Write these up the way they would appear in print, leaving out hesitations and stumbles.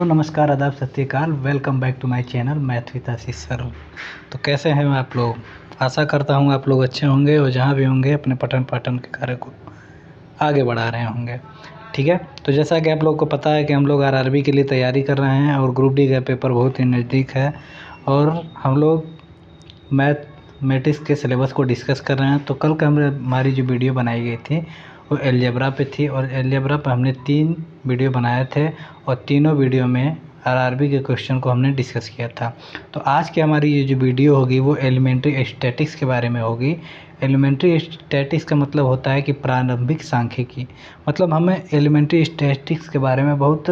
तो नमस्कार, आदाब, सत श्री अकाल। Welcome back to my channel math with Ashish sir. तो कैसे हैं आप लोग? आशा करता हूँ आप लोग अच्छे होंगे और जहाँ भी होंगे अपने पठन पाठन के कार्य को आगे बढ़ा रहे होंगे। ठीक है, तो जैसा कि आप लोग को पता है कि हम लोग आरआरबी के लिए तैयारी कर रहे हैं और ग्रुप डी का पेपर बहुत ही नज़दीक है और हम लोग मैथमेटिक्स के सिलेबस को डिस्कस कर रहे हैं। तो कल का हमारी जो वीडियो बनाई गई थी वो अलजेब्रा पे थी और अलजेब्रा पे हमने 3 वीडियो बनाए थे और तीनों वीडियो में आरआरबी के क्वेश्चन को हमने डिस्कस किया था। तो आज की हमारी ये जो वीडियो होगी वो एलिमेंट्री स्टैटिक्स के बारे में होगी। एलिमेंट्री स्टैटिक्स का मतलब होता है कि प्रारंभिक सांख्यिकी। मतलब हमें एलिमेंट्री स्टैटिक्स के बारे में बहुत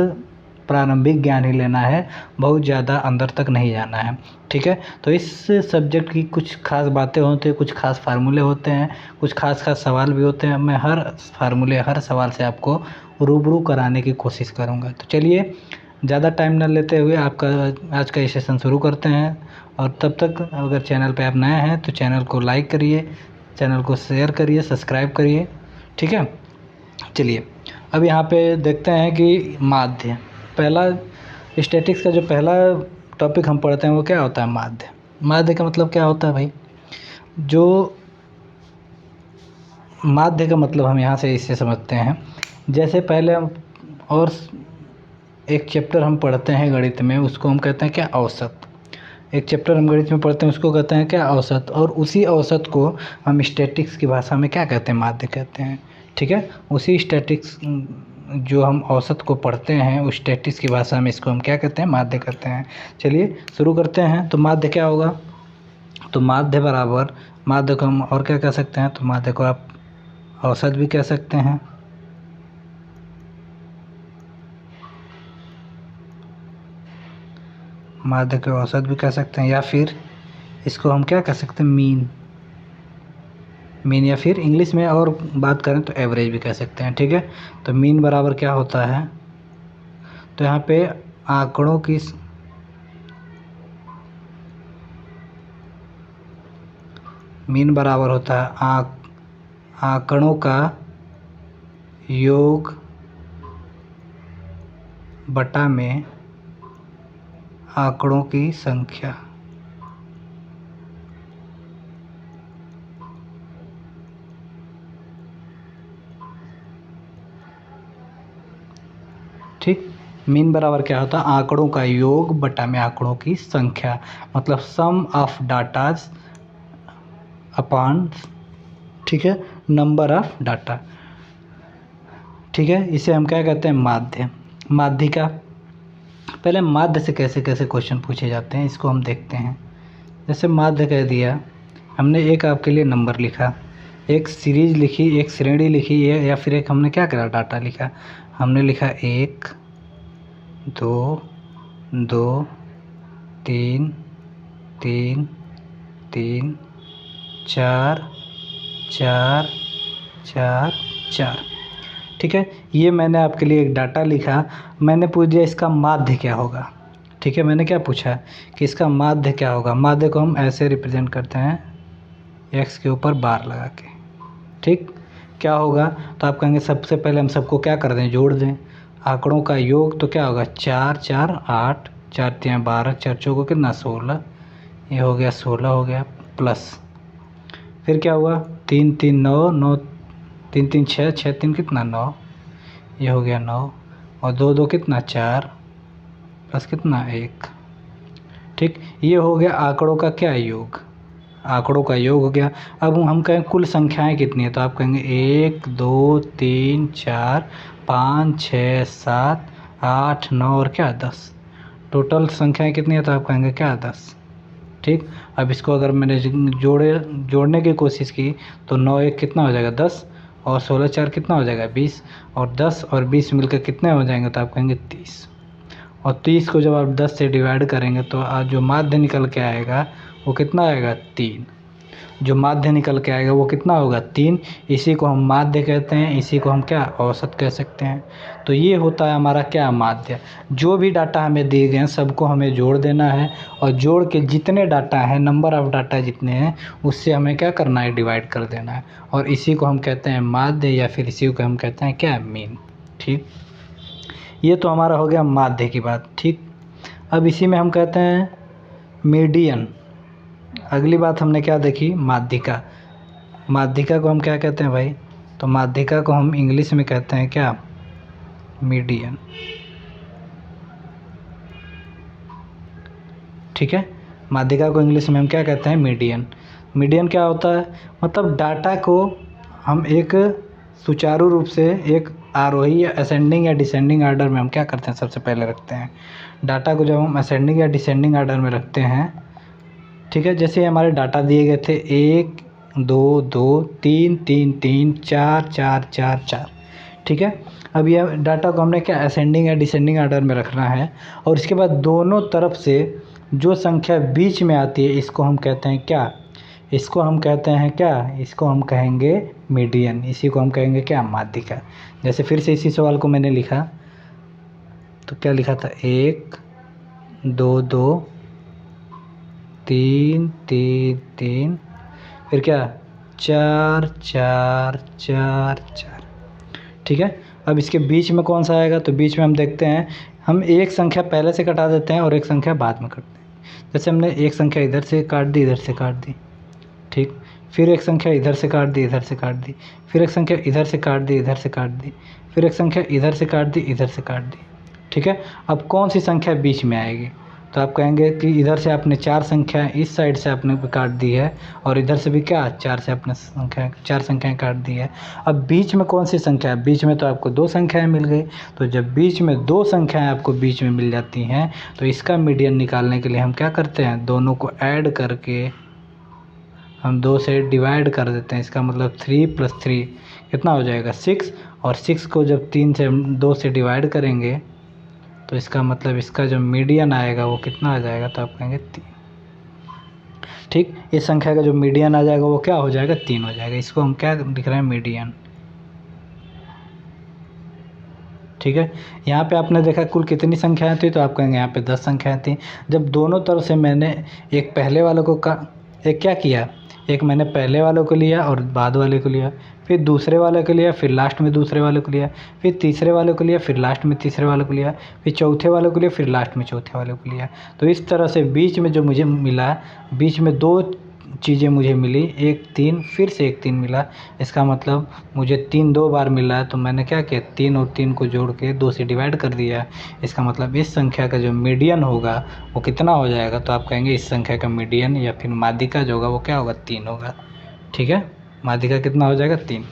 प्रारंभिक ज्ञान ही लेना है, बहुत ज़्यादा अंदर तक नहीं जाना है। ठीक है, तो इस सब्जेक्ट की कुछ खास बातें होती हैं, कुछ खास फार्मूले होते हैं, कुछ खास सवाल भी होते हैं। मैं हर फार्मूले, हर सवाल से आपको रूबरू कराने की कोशिश करूँगा। तो चलिए, ज़्यादा टाइम न लेते हुए आपका आज का ये सेशन शुरू करते हैं। और तब तक अगर चैनल पे आप नए हैं तो चैनल को लाइक करिए, चैनल को शेयर करिए, सब्सक्राइब करिए। ठीक है, चलिए अब यहाँ पे देखते हैं कि माध्य। पहला स्टैटिक्स का जो पहला टॉपिक हम पढ़ते हैं वो क्या होता है? माध्य। माध्य का मतलब क्या होता है भाई? जो माध्य का मतलब हम यहाँ से इससे समझते हैं, जैसे पहले हम और एक चैप्टर हम पढ़ते हैं गणित में, उसको हम कहते हैं क्या? औसत। एक चैप्टर हम गणित में पढ़ते हैं उसको कहते हैं क्या? औसत। और उसी औसत को हम स्टैटिक्स की भाषा में क्या कहते हैं? माध्य कहते हैं। ठीक है, उसी स्टैटिक्स जो हम औसत को पढ़ते हैं उस स्टैटिक्स की भाषा में इसको हम क्या कहते हैं? माध्य कहते हैं। चलिए शुरू करते हैं। तो माध्य क्या होगा? तो माध्य बराबर, माध्य को हम और क्या कह सकते हैं? तो माध्य को आप औसत भी कह सकते हैं, माध्य को औसत भी कह सकते हैं, या फिर इसको हम क्या कह सकते हैं? मीन, या फिर इंग्लिश में और बात करें तो एवरेज भी कह सकते हैं। ठीक है, तो मीन बराबर क्या होता है? तो यहाँ पे आंकड़ों की मीन बराबर होता है आंकड़ों का योग बटा में आंकड़ों की संख्या। ठीक, मीन बराबर क्या होता है? आंकड़ों का योग बटा में आंकड़ों की संख्या, मतलब सम ऑफ डाटाज अपॉन, ठीक है, नंबर ऑफ डाटा। ठीक है, इसे हम क्या कहते हैं? माध्य। माध्य का पहले माध्य से कैसे कैसे क्वेश्चन पूछे जाते हैं इसको हम देखते हैं। जैसे माध्य कह दिया हमने, एक आपके लिए नंबर लिखा, एक सीरीज लिखी, एक श्रेणी लिखी है, या फिर एक हमने क्या करा? डाटा लिखा। हमने लिखा 1 2 2 3 3 3 4 4 4 4। ठीक है, ये मैंने आपके लिए एक डाटा लिखा। मैंने पूछ दिया इसका माध्य क्या होगा। ठीक है, मैंने क्या पूछा कि इसका माध्य क्या होगा? माध्य को हम ऐसे रिप्रेजेंट करते हैं, x के ऊपर बार लगा के। ठीक, क्या होगा? तो आप कहेंगे सबसे पहले हम सबको क्या कर दें? जोड़ दें। आंकड़ों का योग तो क्या होगा? 4 4 8, 4 3 12, 4 चौको कितना? 16। ये हो गया 16 हो गया, प्लस फिर क्या हुआ? 3 3 9 9, 3 3 6 6 3 कितना? 9। ये हो गया 9 और 2 2 कितना? 4, प्लस कितना? 1। ठीक, ये हो गया आंकड़ों का क्या? योग। आंकड़ों का योग हो गया। अब हम कहें कुल संख्याएं कितनी है, तो आप कहेंगे 1 2 3 4 5 6 7 8 9 और क्या? 10। टोटल संख्याएं कितनी है? तो आप कहेंगे क्या? 10। ठीक, अब इसको अगर मैंने जोड़ने की कोशिश की तो 9 1 कितना हो जाएगा? 10, और 16 4 कितना हो जाएगा? 20, और 10 और 20 मिलकर कितने हो जाएंगे? तो आप कहेंगे 30। और 30 को जब आप 10 से डिवाइड करेंगे तो आज जो माध्य निकल के आएगा वो कितना आएगा? 3। जो माध्य निकल के आएगा वो कितना होगा? 3। इसी को हम माध्य कहते हैं, इसी को हम क्या? औसत कह सकते हैं। तो ये होता है हमारा क्या? माध्य। जो भी डाटा हमें दिए गए हैं सबको हमें जोड़ देना है, और जोड़ के जितने डाटा हैं, नंबर ऑफ़ डाटा जितने हैं, उससे हमें क्या करना है? डिवाइड कर देना है। और इसी को हम कहते हैं माध्य, या फिर इसी को हम कहते हैं क्या? मीन। ठीक, ये तो हमारा हो गया माध्य की बात, ठीक। अब इसी में हम कहते हैं मीडियन। अगली बात हमने क्या देखी, माध्यिका। माध्यिका को हम क्या कहते हैं भाई, तो माध्यिका को हम इंग्लिश में कहते हैं क्या, मीडियन, ठीक है। माध्यिका को इंग्लिश में हम क्या कहते हैं, मीडियन। मीडियन क्या होता है, मतलब डाटा को हम एक सुचारू रूप से एक आरोही या असेंडिंग या डिसेंडिंग ऑर्डर में हम क्या करते हैं, सबसे पहले रखते हैं डाटा को। जब हम असेंडिंग या डिसेंडिंग ऑर्डर में रखते हैं, ठीक है, जैसे हमारे डाटा दिए गए थे 1 2 2 3 3 3 4 4 4 4, ठीक है। अब यह डाटा को हमने क्या असेंडिंग या डिसेंडिंग ऑर्डर में रखना है, और इसके बाद दोनों तरफ से जो संख्या बीच में आती है इसको हम कहते हैं क्या, इसको हम कहते हैं क्या, इसको हम कहेंगे मीडियन, इसी को हम कहेंगे क्या, माध्यिका। जैसे फिर से इसी सवाल को मैंने लिखा, तो क्या लिखा था, 1 2 2 3 3 3, फिर क्या 4 4 4 4, ठीक है। अब इसके बीच में कौन सा आएगा, तो बीच में हम देखते हैं, हम एक संख्या पहले से कटा देते हैं और एक संख्या बाद में करते हैं। जैसे हमने एक संख्या इधर से काट दी, इधर से काट दी, ठीक। फिर एक संख्या इधर से काट दी, इधर से काट दी, फिर एक संख्या इधर से काट दी, इधर से काट दी, फिर एक संख्या इधर से काट दी, इधर से काट दी, ठीक है। अब कौन सी संख्या बीच में आएगी, तो आप कहेंगे कि इधर से आपने 4 संख्या इस साइड से आपने काट दी है, और इधर से भी क्या 4 से आपने संख्या 4 संख्याएँ काट दी है। अब बीच में कौन सी संख्या है, बीच में तो आपको 2 संख्याएँ मिल गई। तो जब बीच में 2 संख्याएँ आपको बीच में मिल जाती हैं, तो इसका मीडियन निकालने के लिए हम क्या करते हैं, दोनों को ऐड करके हम 2 से डिवाइड कर देते हैं। इसका मतलब 3 + 3 कितना हो जाएगा, 6, और 6 को जब 3 से 2 से डिवाइड करेंगे, तो इसका मतलब इसका जो मीडियन आएगा वो कितना आ जाएगा, तो आप कहेंगे 3, ठीक। इस संख्या का जो मीडियन आ जाएगा वो क्या हो जाएगा, 3 हो जाएगा। इसको हम क्या लिख रहे हैं, मीडियन, ठीक है। यहाँ पे आपने देखा कुल कितनी संख्याएं थी, तो आप कहेंगे यहाँ पे 10 संख्याएं थी। जब दोनों तरफ से मैंने एक पहले वालों को एक क्या किया, एक मैंने पहले वालों को लिया और बाद वाले को लिया, फिर दूसरे वाले को लिया, फिर लास्ट में दूसरे वाले को लिया, फिर तीसरे वाले को लिया, फिर लास्ट में तीसरे वाले को लिया, फिर चौथे वाले को लिया, फिर लास्ट में चौथे वाले को लिया। तो इस तरह से बीच में जो मुझे मिला, बीच में 2 चीज़ें मुझे मिली, एक 3, फिर से एक 3 मिला। इसका मतलब मुझे 3 2 बार मिला है, तो मैंने क्या किया, 3 और 3 को जोड़ के 2 से डिवाइड कर दिया। इसका मतलब इस संख्या का जो मीडियन होगा वो कितना हो जाएगा, तो आप कहेंगे इस संख्या का मीडियन या फिर माध्यिका जो होगा वो क्या होगा, 3 होगा, ठीक है। माध्यिका कितना हो जाएगा, 3,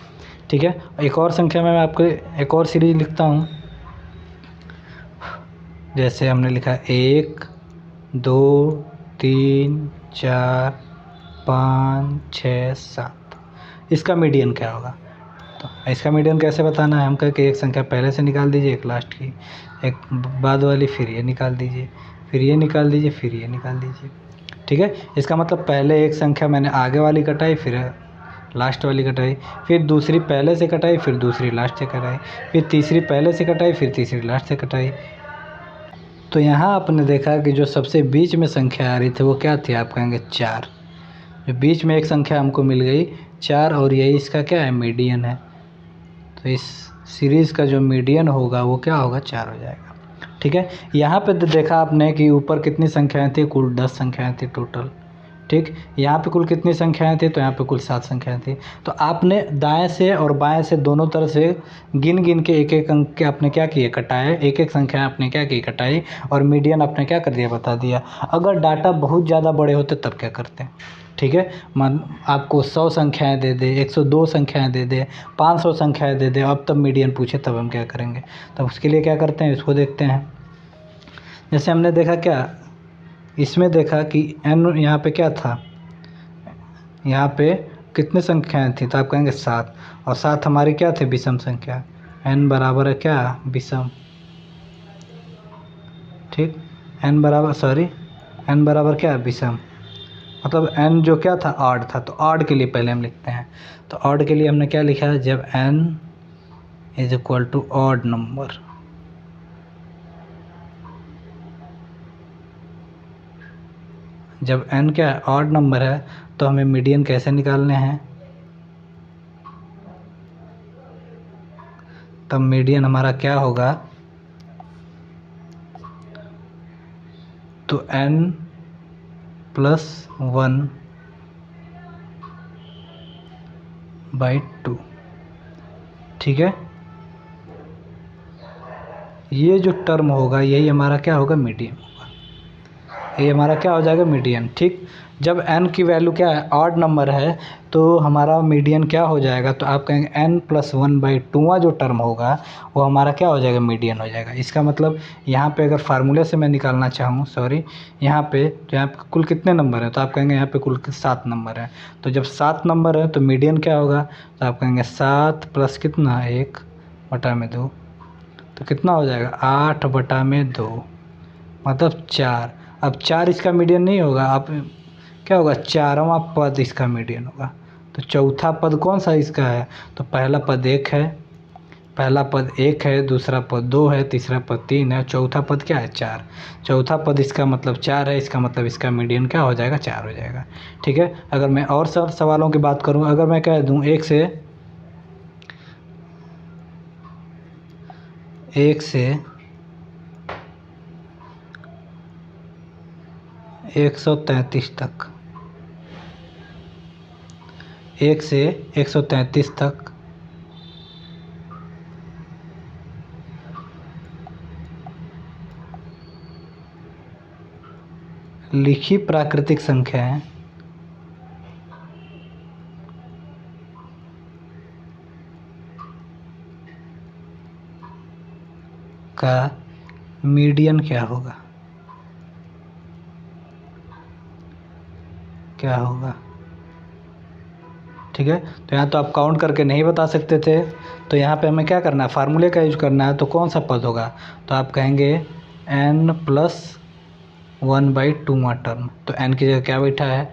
ठीक है। एक और संख्या में मैं आपको एक और सीरीज लिखता हूँ। जैसे हमने लिखा 1 2 3 4 5 6 7, इसका मीडियन क्या होगा, तो इसका मीडियन कैसे बताना है, हम कहें कि एक संख्या पहले से निकाल दीजिए, एक लास्ट की, एक बाद वाली, फिर ये निकाल दीजिए, फिर ये निकाल दीजिए, फिर ये निकाल दीजिए, ठीक है। इसका मतलब पहले एक संख्या मैंने आगे वाली कटाई, फिर लास्ट वाली कटाई, फिर दूसरी पहले से कटाई, फिर दूसरी लास्ट से कटाई, फिर तीसरी पहले से कटाई, फिर तीसरी लास्ट से कटाई। तो यहाँ आपने देखा कि जो सबसे बीच में संख्या आ रही थी वो क्या थी, आप कहेंगे 4। जो बीच में एक संख्या हमको मिल गई 4, और यही इसका क्या है, मीडियन है। तो इस सीरीज़ का जो मीडियन होगा वो क्या होगा, 4 हो जाएगा, ठीक है। यहाँ पे देखा आपने कि ऊपर कितनी संख्याएं थी, कुल 10 संख्याएं थी टोटल, ठीक। यहाँ पे कुल कितनी संख्याएं थी, तो यहाँ पे कुल 7 संख्याएं थी। तो आपने दाएं से और बाएं से दोनों तरफ से गिन गिन के एक एक अंक के आपने क्या किए, कटाए, एक एक संख्या आपने क्या की, कटाई, और मीडियन आपने क्या कर दिया, बता दिया। अगर डाटा बहुत ज़्यादा बड़े होते तब क्या करते हैं, ठीक है। मान आपको 100 संख्याएं दे दे, 102 संख्याएं दे दे, 500 संख्याएं दे दे, अब तब मीडियन पूछे तब हम क्या करेंगे, तब उसके लिए क्या करते हैं, इसको देखते हैं। जैसे हमने देखा क्या, इसमें देखा कि n यहाँ पे क्या था, यहाँ पे कितने संख्याएं थी, तो आप कहेंगे 7, और 7 हमारी क्या थे, विषम संख्या, n बराबर है क्या, विषम, ठीक। n बराबर क्या, विषम, मतलब n जो क्या था, ऑड था। तो ऑड के लिए पहले हम लिखते हैं, तो ऑड के लिए हमने क्या लिखा है, जब n = ऑड नंबर, जब n क्या है, ऑड नंबर है, तो हमें मीडियन कैसे निकालने हैं, तब मीडियन हमारा क्या होगा, तो n+1/2, ठीक है। ये जो टर्म होगा यही हमारा क्या होगा, मीडियन होगा। ये हमारा क्या हो जाएगा, मीडियन, ठीक। जब n की वैल्यू क्या है, ऑड नंबर है, तो हमारा मीडियन क्या हो जाएगा, तो आप कहेंगे n+1/2 जो टर्म होगा वो हमारा क्या हो जाएगा, मीडियन हो जाएगा। इसका मतलब यहाँ पे अगर फार्मूले से मैं निकालना चाहूँ, सॉरी, यहाँ पे तो यहाँ पे कुल कितने नंबर हैं, तो आप कहेंगे यहाँ पे कुल 7 नंबर है। तो जब 7 नंबर है तो मीडियन क्या होगा, तो आप कहेंगे 7 प्लस कितना, 1/2, तो कितना हो जाएगा, 8/2, मतलब 4। अब 4 इसका मीडियन नहीं होगा, आप क्या होगा, 4वां पद इसका मीडियन होगा। तो चौथा पद कौन सा इसका है, तो पहला पद 1 है, दूसरा पद 2 है, तीसरा पद 3 है, चौथा पद क्या है, 4। चौथा पद इसका मतलब 4 है, इसका मतलब इसका मीडियन क्या हो जाएगा, 4 हो जाएगा, ठीक है। अगर मैं और सब सवालों की बात करूँ, अगर मैं कह दूँ 1 से 133 तक, 1 से 133 तक लिखी प्राकृतिक संख्याएं का मीडियन क्या होगा, ठीक है। तो यहाँ तो आप काउंट करके नहीं बता सकते थे, तो यहाँ पे हमें क्या करना है, फार्मूले का यूज करना है। तो कौन सा पद होगा, तो आप कहेंगे n+1/2 टर्म। तो n की जगह क्या बैठा है,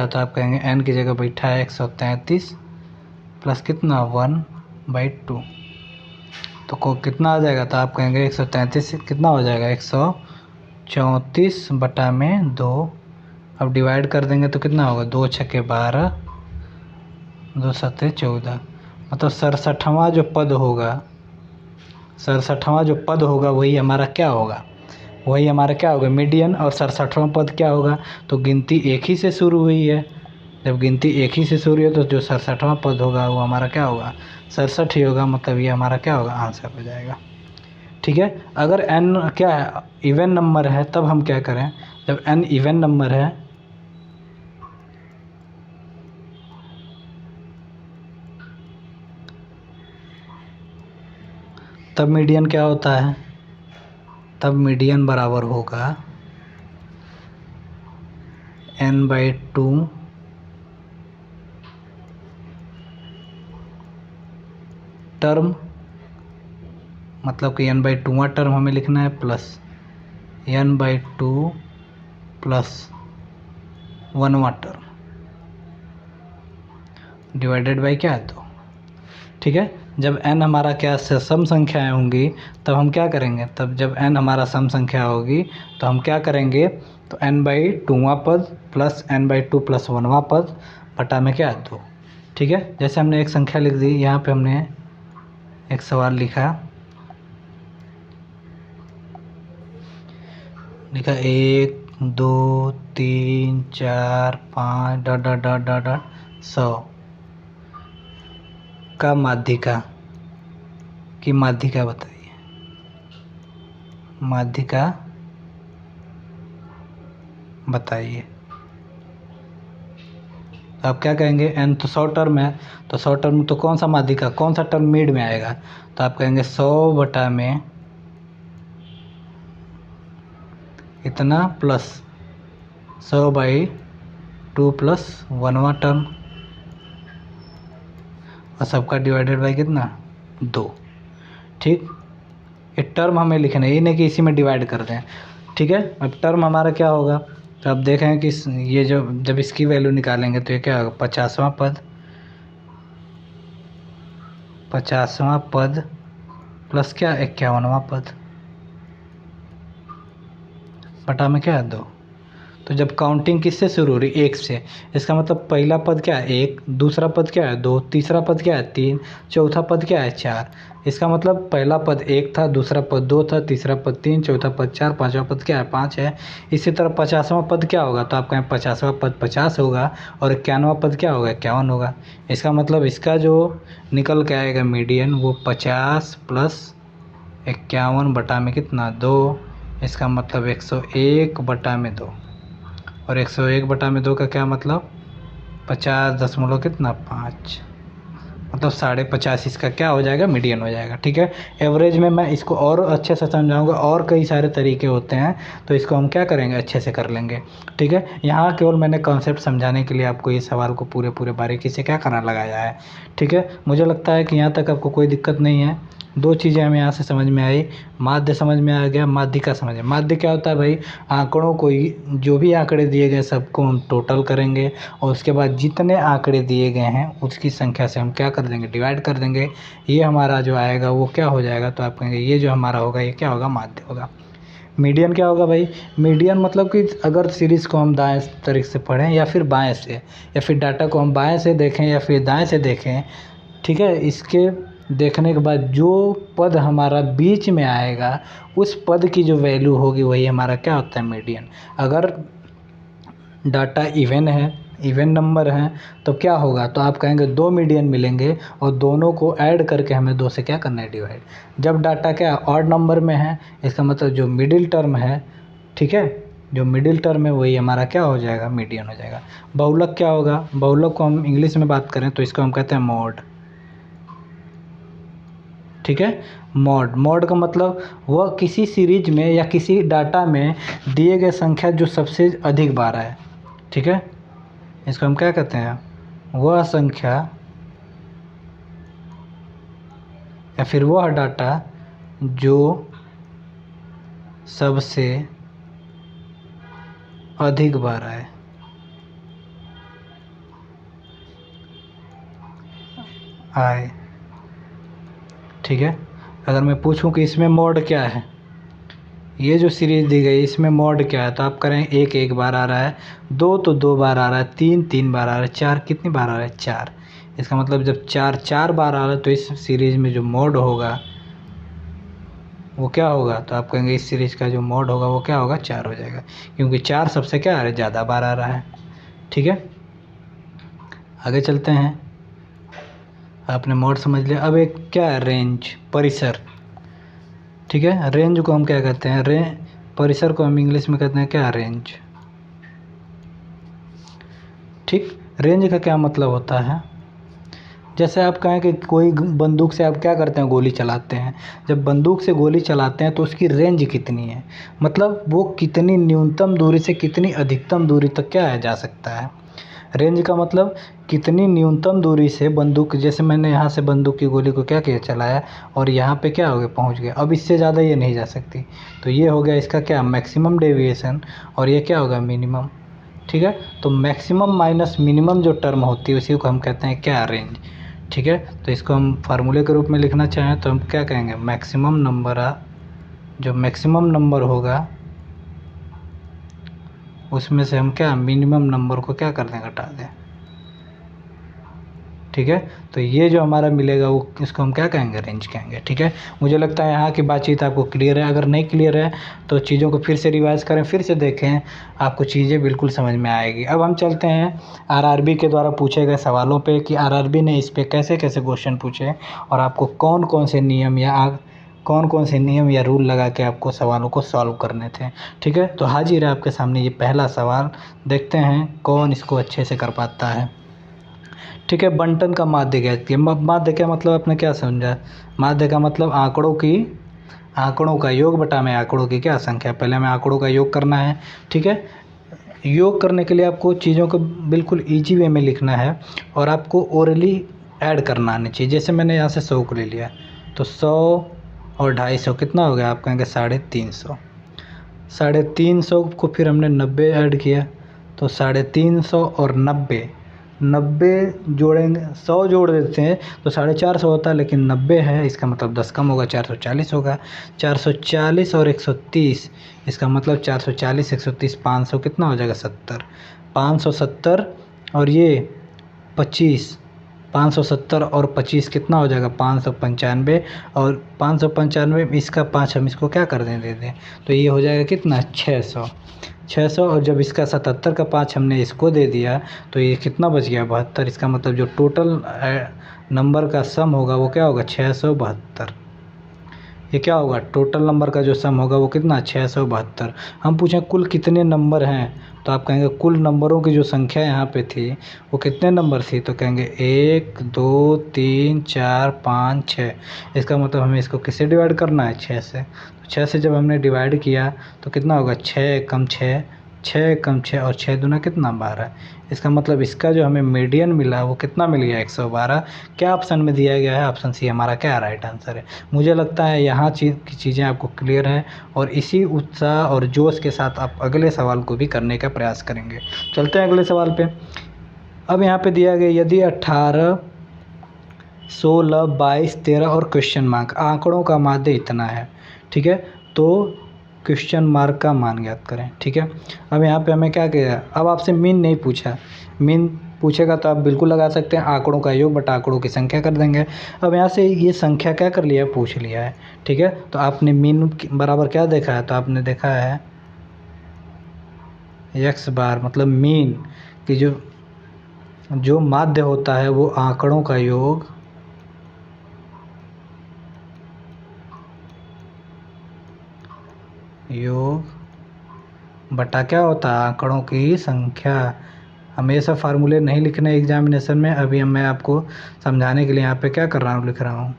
तो आप कहेंगे n की जगह बैठा है 133 प्लस कितना 1/2, तो कितना आ जाएगा, तो आप कहेंगे 133 कितना हो जाएगा, 134/2। अब डिवाइड कर देंगे तो कितना होगा, 2 छक्के 12, 2 सत्ते 14, मतलब 67वां जो पद होगा वही हमारा क्या होगा, मीडियन। और 67वां पद क्या होगा, तो गिनती 1 ही से शुरू हुई है, जब गिनती 1 ही से शुरू है तो जो 67वां पद होगा वो हमारा क्या होगा, 67 ही होगा, मतलब ये हमारा क्या होगा, आंसर हो जाएगा, ठीक है। अगर n क्या है, इवन नंबर है, तब हम क्या करें, जब n इवन नंबर है तब मीडियन क्या होता है, तब मीडियन बराबर होगा n/2 टर्म, मतलब कि n/2 टर्म हमें लिखना है, प्लस n/2 प्लस 1वां टर्म डिवाइडेड बाई क्या है, 2, ठीक है। जब n हमारा क्या सम संख्याएं होंगी तब हम क्या करेंगे, तब जब n हमारा सम संख्या होगी तो हम क्या करेंगे, तो n/2वां पद प्लस n/2 प्लस 1वां पद बटा में क्या है, 2, ठीक है। जैसे हमने एक संख्या लिख दी, यहाँ पे हमने एक सवाल लिखा 1 2 3 4 5 dot dot dot dot dot 100 का माध्यिका की माध्यिका बताइए, तो आप क्या कहेंगे, n तो 100 टर्म है, तो 100 टर्म तो कौन सा माध्यिका, कौन सा टर्म मिड में आएगा, तो आप कहेंगे 100 बटा में इतना प्लस 100/2 प्लस 1वां टर्म, और सबका डिवाइडेड बाई कितना, 2, ठीक। ये टर्म हमें लिखना है, ये नहीं कि इसी में डिवाइड कर दें, ठीक है। अब टर्म हमारा क्या होगा, तो आप देखें कि ये जब इसकी वैल्यू निकालेंगे तो ये क्या होगा, 50वां पद प्लस क्या 51वां पद बटा में क्या है, 2, तो जब काउंटिंग किससे शुरू हो रही, 1 से, इसका मतलब पहला पद क्या है 1, दूसरा पद क्या है 2, तीसरा पद क्या है 3, चौथा पद क्या है 4। इसका मतलब पहला पद 1 था, दूसरा पद 2 था, तीसरा पद 3, चौथा पद 4, पाँचवा पद क्या है 5 है। इसी तरह 50वां पद क्या होगा, तो आप कहें 50वां पद 50 होगा और 51वां पद क्या होगा 51 होगा। इसका मतलब इसका जो निकल के आएगा मीडियन वो 50 प्लस 51 बटा में कितना 2, इसका मतलब 101 बटा में 2, और 101 बटा में 2 का क्या मतलब 50 दशमलव कितना 5, मतलब 50.5 इसका क्या हो जाएगा मीडियन हो जाएगा। ठीक है, एवरेज में मैं इसको और अच्छे से समझाऊंगा, और कई सारे तरीके होते हैं तो इसको हम क्या करेंगे अच्छे से कर लेंगे। ठीक है, यहाँ केवल मैंने कॉन्सेप्ट समझाने के लिए आपको ये सवाल को पूरे बारीकी से क्या करना लगाया है। ठीक है, मुझे लगता है कि यहाँ तक आपको कोई दिक्कत नहीं है। 2 चीज़ें हमें यहाँ से समझ में आई, माध्य समझ में आ गया, माध्यिका समझ में। माध्य क्या होता है भाई, आंकड़ों को ही, जो भी आंकड़े दिए गए सबको हम टोटल करेंगे और उसके बाद जितने आंकड़े दिए गए हैं उसकी संख्या से हम क्या कर देंगे डिवाइड कर देंगे, ये हमारा जो आएगा वो क्या हो जाएगा, तो आप कहेंगे ये जो हमारा होगा ये क्या होगा माध्य होगा। मीडियन क्या होगा भाई, मीडियन मतलब कि अगर सीरीज़ को हम दाएं तरीके से पढ़ें या फिर बाएं से, या फिर डाटा को हम बाएं से देखें या फिर दाएं से देखें, ठीक है, इसके देखने के बाद जो पद हमारा बीच में आएगा उस पद की जो वैल्यू होगी वही हमारा क्या होता है मीडियन। अगर डाटा इवन है, इवन नंबर हैं, तो क्या होगा, तो आप कहेंगे 2 मीडियन मिलेंगे और दोनों को ऐड करके हमें 2 से क्या करना है डिवाइड। जब डाटा क्या ऑड नंबर में है, इसका मतलब जो मिडिल टर्म है, ठीक है, जो मिडिल टर्म है वही हमारा क्या हो जाएगा मीडियन हो जाएगा। बहुलक क्या होगा, बहुलक को हम इंग्लिश में बात करें तो इसको हम कहते हैं मॉड। ठीक है, मॉड, मॉड का मतलब वह किसी सीरीज में या किसी डाटा में दिए गए संख्या जो सबसे अधिक बार है। ठीक है, इसको हम क्या कहते हैं, वह संख्या या फिर वह डाटा जो सबसे अधिक बार आए। ठीक है, अगर मैं पूछूं कि इसमें मॉड क्या है, ये जो सीरीज़ दी गई इसमें मॉड क्या है, तो आप करें 1 1 बार आ रहा है, 2 तो 2 बार आ रहा है, 3 3 बार आ रहा है, 4 कितनी बार आ रहा है 4। इसका मतलब जब 4 4 बार आ रहा है तो इस सीरीज़ में जो मॉड होगा वो क्या होगा, तो आप कहेंगे इस सीरीज़ का जो मॉड होगा वो क्या होगा 4 हो जाएगा, क्योंकि 4 सबसे क्या आ रहा है ज़्यादा बार आ रहा है। ठीक है, आगे चलते हैं। आपने मॉड समझ लिया, अब एक क्या है रेंज, परिसर। ठीक है, रेंज को हम क्या कहते हैं, परिसर को हम इंग्लिश में कहते हैं क्या, रेंज। ठीक, रेंज का क्या मतलब होता है, जैसे आप कहें कि कोई बंदूक से आप क्या करते हैं गोली चलाते हैं, जब बंदूक से गोली चलाते हैं तो उसकी रेंज कितनी है, मतलब वो कितनी न्यूनतम दूरी से कितनी अधिकतम दूरी तक क्या है जा सकता है। रेंज का मतलब कितनी न्यूनतम दूरी से बंदूक, जैसे मैंने यहाँ से बंदूक की गोली को क्या किया चलाया और यहाँ पे क्या हो गया पहुँच गया, अब इससे ज़्यादा ये नहीं जा सकती, तो ये हो गया इसका क्या मैक्सिमम डेविएशन, और ये क्या होगा मिनिमम। ठीक है, तो मैक्सिमम माइनस मिनिमम जो टर्म होती है उसी को हम कहते हैं क्या, रेंज। ठीक है, तो इसको हम फार्मूले के रूप में लिखना चाहें तो हम क्या कहेंगे, मैक्सिमम नंबर, जो मैक्सिमम नंबर होगा उसमें से हम क्या मिनिमम नंबर को क्या कर दें घटा दें। ठीक है, तो ये जो हमारा मिलेगा वो इसको हम क्या कहेंगे रेंज कहेंगे। ठीक है, मुझे लगता है यहाँ की बातचीत आपको क्लियर है, अगर नहीं क्लियर है तो चीज़ों को फिर से रिवाइज़ करें, फिर से देखें, आपको चीज़ें बिल्कुल समझ में आएगी। अब हम चलते हैं आरआरबी के द्वारा पूछे गए सवालों पे कि आरआरबी ने इस पे कैसे कैसे क्वेश्चन पूछे और आपको कौन कौन से नियम या रूल लगा के आपको सवालों को सॉल्व करने थे। ठीक है, तो हाजिर है आपके सामने ये पहला सवाल, देखते हैं कौन इसको अच्छे से कर पाता है। ठीक है, बंटन का माध्य ज्ञात किया। माध्य क्या मतलब आपने क्या समझा, माध्य का मतलब आंकड़ों का योग बटा में आंकड़ों की क्या संख्या, पहले हमें आंकड़ों का योग करना है। ठीक है, योग करने के लिए आपको चीज़ों को बिल्कुल ईजी वे में लिखना है और आपको ओरली ऐड करना आनी चाहिए। जैसे मैंने यहाँ से 100 को ले लिया तो 100 और 250 कितना हो गया, आप कहेंगे 350। 350 को फिर हमने 90 ऐड किया तो 350 और 90 90 जोड़ेंगे, 100 जोड़ देते हैं तो 450 होता है, लेकिन 90 है, इसका मतलब 10 कम होगा, 440 होगा। 440 और 130, इसका मतलब 440 130 500 कितना हो जाएगा 70। 570 और ये 25, 570 और 25 कितना हो जाएगा 595, और 595 इसका 5 हम इसको क्या कर दें, दे दें, तो ये हो जाएगा कितना 600। 600 और जब इसका 77 का 5 हमने इसको दे दिया तो ये कितना बच गया 72। इसका मतलब जो टोटल नंबर का सम होगा वो क्या होगा 672। ये क्या होगा टोटल नंबर का जो सम होगा वो कितना 672। हम पूछें कुल कितने नंबर हैं, तो आप कहेंगे कुल नंबरों की जो संख्या यहाँ पे थी वो कितने नंबर थी, तो कहेंगे 1 2 3 4 5 6। इसका मतलब हमें इसको किससे डिवाइड करना है 6 से। तो 6 से जब हमने डिवाइड किया तो कितना होगा 6 कम 6, 6 कम 6 और 6 दूना कितना 12। इसका मतलब इसका जो हमें मीडियन मिला वो कितना मिल गया 112। क्या ऑप्शन में दिया गया है, ऑप्शन सी हमारा क्या राइट आंसर है। मुझे लगता है यहाँ की चीज़ें आपको क्लियर है, और इसी उत्साह और जोश के साथ आप अगले सवाल को भी करने का प्रयास करेंगे। चलते हैं अगले सवाल पे। अब यहाँ पे दिया गया यदि 18 16 22 13 और क्वेश्चन मार्क आंकड़ों का माध्य इतना है, ठीक है, तो क्वेश्चन मार्क का मान ज्ञात करें। ठीक है, अब यहाँ पे हमें क्या किया, अब आपसे मीन नहीं पूछा, मीन पूछेगा तो आप बिल्कुल लगा सकते हैं, आंकड़ों का योग बटा आंकड़ों की संख्या कर देंगे। अब यहाँ से ये संख्या क्या कर लिया है, पूछ लिया है। ठीक है, तो आपने मीन बराबर क्या देखा है, तो आपने देखा है एक्स बार, मतलब मीन कि जो माध्य होता है वो आंकड़ों का योग बटा क्या होता है आंकड़ों की संख्या। हमें ये सब फार्मूले नहीं लिखने एग्जामिनेशन में, अभी मैं आपको समझाने के लिए यहाँ पे क्या कर रहा हूँ, लिख रहा हूँ।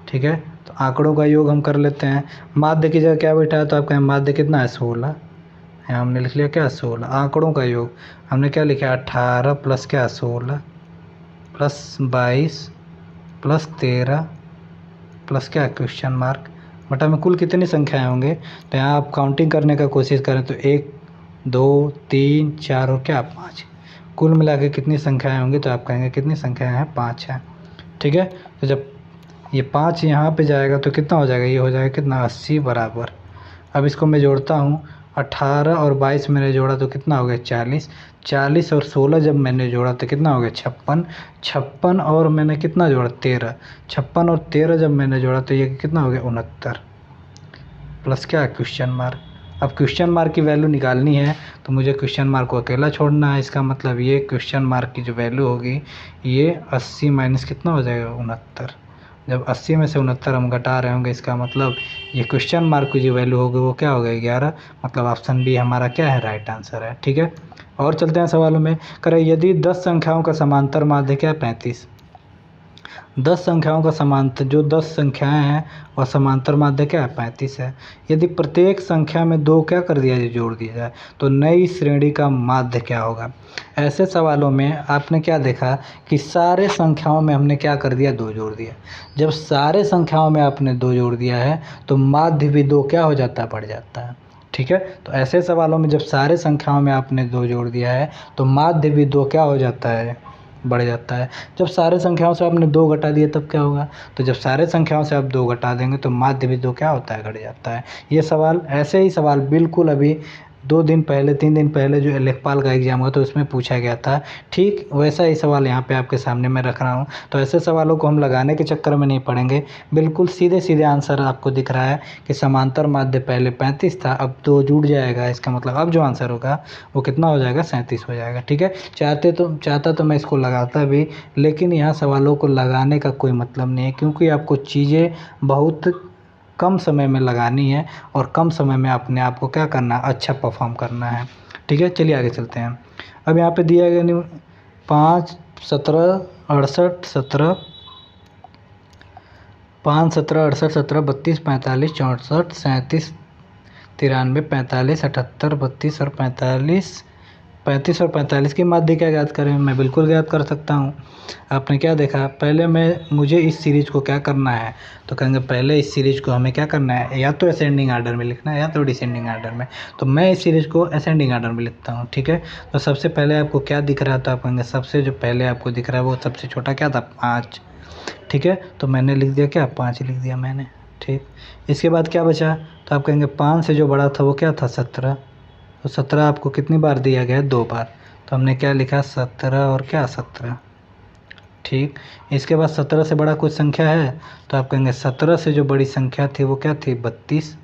ठीक है, तो आंकड़ों का योग हम कर लेते हैं। माध्य की जगह क्या बैठा है, तो आप कहें माध्य कितना है 16, यहाँ हमने लिख लिया क्या 16। आंकड़ों का योग हमने क्या लिखा 18 प्लस क्या 16 प्लस 22 प्लस 13 प्लस क्या क्वेश्चन मार्क बटा में कुल कितनी संख्याएं होंगे। तो यहाँ आप काउंटिंग करने का कोशिश करें तो 1 2 3 4 और क्या 5, कुल मिला के कितनी संख्याएं होंगी, तो आप कहेंगे कितनी संख्याएं हैं 5 हैं। ठीक है, तो जब ये 5 यहाँ पे जाएगा तो कितना हो जाएगा, ये हो जाएगा कितना 80 बराबर। अब इसको मैं जोड़ता हूँ, 18 और 22 मैंने जोड़ा तो कितना हो गया 40, 40 और 16 जब मैंने जोड़ा तो कितना हो गया 56, 56 और मैंने कितना जोड़ा 13, 56 और 13 जब मैंने जोड़ा तो ये कितना हो गया 69 प्लस क्या क्वेश्चन मार्क। अब क्वेश्चन मार्क की वैल्यू निकालनी है तो मुझे क्वेश्चन मार्क को अकेला छोड़ना है। इसका मतलब ये क्वेश्चन मार्क की जो वैल्यू होगी ये 80 माइनस कितना हो जाएगा 69। जब 80 में से 69 हम घटा रहे होंगे, इसका मतलब ये क्वेश्चन मार्क की जो वैल्यू होगी वो क्या होगा 11। मतलब ऑप्शन बी हमारा क्या है राइट आंसर है। ठीक है, और चलते हैं सवालों में। करें यदि 10 संख्याओं का समांतर माध्य क्या है 35। 10 संख्याओं का समांतर, जो 10 संख्याएं हैं और समांतर माध्य क्या है 35 है। यदि प्रत्येक संख्या में 2 क्या कर दिया जाए, जोड़ दिया जाए, तो नई श्रेणी का माध्य क्या होगा। ऐसे सवालों में आपने क्या देखा कि सारे संख्याओं में हमने क्या कर दिया 2 जोड़ दिया। जब सारे संख्याओं में आपने 2 जोड़ दिया है तो माध्य भी 2 क्या हो जाता है, बढ़ जाता है। ठीक है, तो ऐसे सवालों में जब सारे संख्याओं में आपने 2 जोड़ दिया है तो माध्य भी 2 क्या हो जाता है, बढ़ जाता है। जब सारे संख्याओं से आपने 2 घटा दिए तब क्या होगा, तो जब सारे संख्याओं से आप 2 घटा देंगे तो माध्य भी 2 क्या होता है, घट जाता है। ये सवाल, ऐसे ही सवाल बिल्कुल अभी 2 दिन पहले 3 दिन पहले जो लेखपाल का एग्ज़ाम हुआ तो उसमें पूछा गया था। ठीक वैसा ही सवाल यहाँ पे आपके सामने मैं रख रहा हूँ। तो ऐसे सवालों को हम लगाने के चक्कर में नहीं पड़ेंगे, बिल्कुल सीधे सीधे आंसर आपको दिख रहा है कि समांतर माध्य पहले 35 था, अब 2 जुड़ जाएगा। इसका मतलब अब जो आंसर होगा वो कितना हो जाएगा 37 हो जाएगा। ठीक है, चाहता तो मैं इसको लगाता भी, लेकिन यहाँ सवालों को लगाने का कोई मतलब नहीं है, क्योंकि आपको चीज़ें बहुत कम समय में लगानी है और कम समय में अपने आप को क्या करना है, अच्छा परफॉर्म करना है। ठीक है, चलिए आगे चलते हैं। अब यहाँ पे दिया गया 5 17 68 17 5 17 68 17 32 45 64 37 93 45 78 32 और 45 35 और 45 की माध्यिका ज्ञात करें। मैं बिल्कुल ज्ञात कर सकता हूँ। आपने क्या देखा, पहले मुझे इस सीरीज़ को क्या करना है, तो कहेंगे पहले इस सीरीज़ को हमें क्या करना है, या तो असेंडिंग आर्डर में लिखना है या तो डिसेंडिंग आर्डर में। तो मैं इस सीरीज़ को असेंडिंग आर्डर में लिखता हूँ, ठीक है। तो सबसे पहले आपको क्या दिख रहा है, तो आप कहेंगे सबसे जो पहले आपको दिख रहा है वो सबसे छोटा क्या था, 5, ठीक है। तो मैंने लिख दिया क्या, 5 लिख दिया मैंने, ठीक। इसके बाद क्या बचा, तो आप कहेंगे 5 से जो बड़ा था वो क्या था, 17। तो 17 आपको कितनी बार दिया गया है, 2 बार। तो हमने क्या लिखा, 17 और क्या 17, ठीक। इसके बाद 17 से बड़ा कोई संख्या है, तो आप कहेंगे 17 से जो बड़ी संख्या थी वो क्या थी, 32,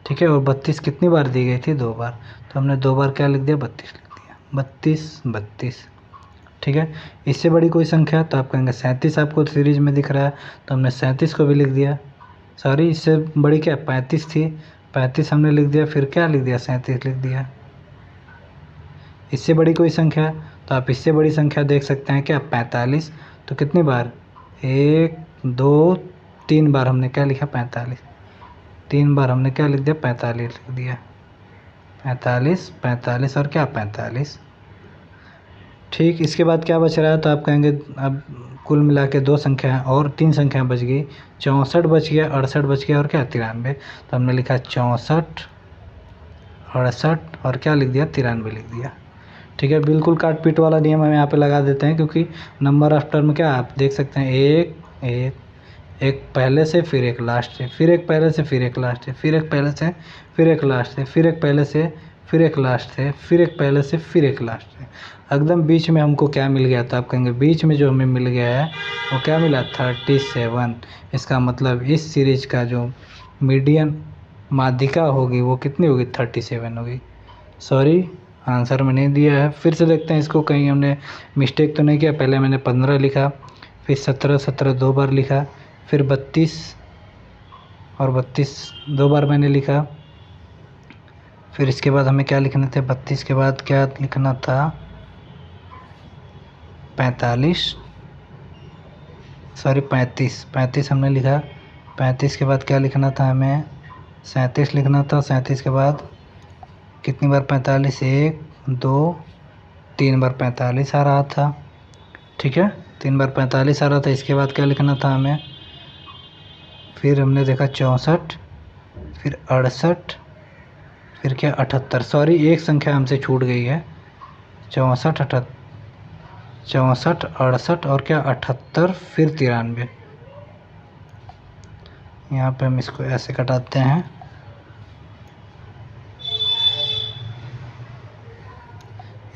ठीक है। और 32 कितनी बार दी गई थी, 2 बार। तो हमने 2 बार क्या लिख दिया, 32 लिख दिया, 32 32, ठीक है। इससे बड़ी कोई संख्या, तो आप कहेंगे 37 आपको सीरीज में दिख रहा है, तो हमने 37 को भी लिख दिया। सॉरी, इससे बड़ी क्या, 35 थी, 35 हमने लिख दिया, फिर क्या लिख दिया, 37 लिख दिया। इससे बड़ी कोई संख्या, तो आप इससे बड़ी संख्या देख सकते हैं क्या, 45। तो कितनी बार, 1 2 3 बार हमने क्या लिखा, 45, 3 बार हमने क्या लिख दिया, 45 लिख दिया, 45 45 और क्या, 45, ठीक। इसके बाद क्या बच रहा है, तो आप कहेंगे अब कुल मिला के 2 संख्या और 3 संख्या बच गई, 64 बच गया, 68 बच गया और क्या, 93। तो हमने लिखा 64 68 और क्या लिख दिया, 93 लिख दिया, ठीक है। बिल्कुल काट पीट वाला नियम हम यहाँ पे लगा देते हैं, क्योंकि नंबर ऑफ टर्म क्या आप देख सकते हैं, एक पहले से, फिर एक लास्ट से, फिर एक पहले से, फिर एक लास्ट से, फिर एक पहले से, फिर एक लास्ट से, फिर एक पहले से, फिर एक लास्ट से, फिर एक पहले से, फिर एक लास्ट से। एकदम बीच में हमको क्या मिल गया, तो आप कहेंगे बीच में जो हमें मिल गया है वो क्या मिला, 37। इसका मतलब इस सीरीज का जो मीडियन माध्यिका होगी वो कितनी होगी, 37 होगी। सॉरी, आंसर में नहीं दिया है, फिर से देखते हैं इसको, कहीं हमने मिस्टेक तो नहीं किया। पहले मैंने 15 लिखा, फिर 17 17 2 बार लिखा, फिर 32 और 32 2 बार मैंने लिखा। फिर इसके बाद हमें क्या लिखना था, 32 के बाद क्या लिखना था, 45, सॉरी 35 हमने लिखा। 35 के बाद क्या लिखना था हमें, 37 लिखना था। 37 के बाद कितनी बार 45, 1 2 3 बार 45 आ रहा था, ठीक है, 3 बार 45 आ रहा था। इसके बाद क्या लिखना था हमें, फिर हमने देखा 64, फिर 68, फिर क्या 78, सॉरी एक संख्या हमसे छूट गई है, 64 68 और क्या 78, फिर 93। यहाँ पे हम इसको ऐसे कटाते हैं,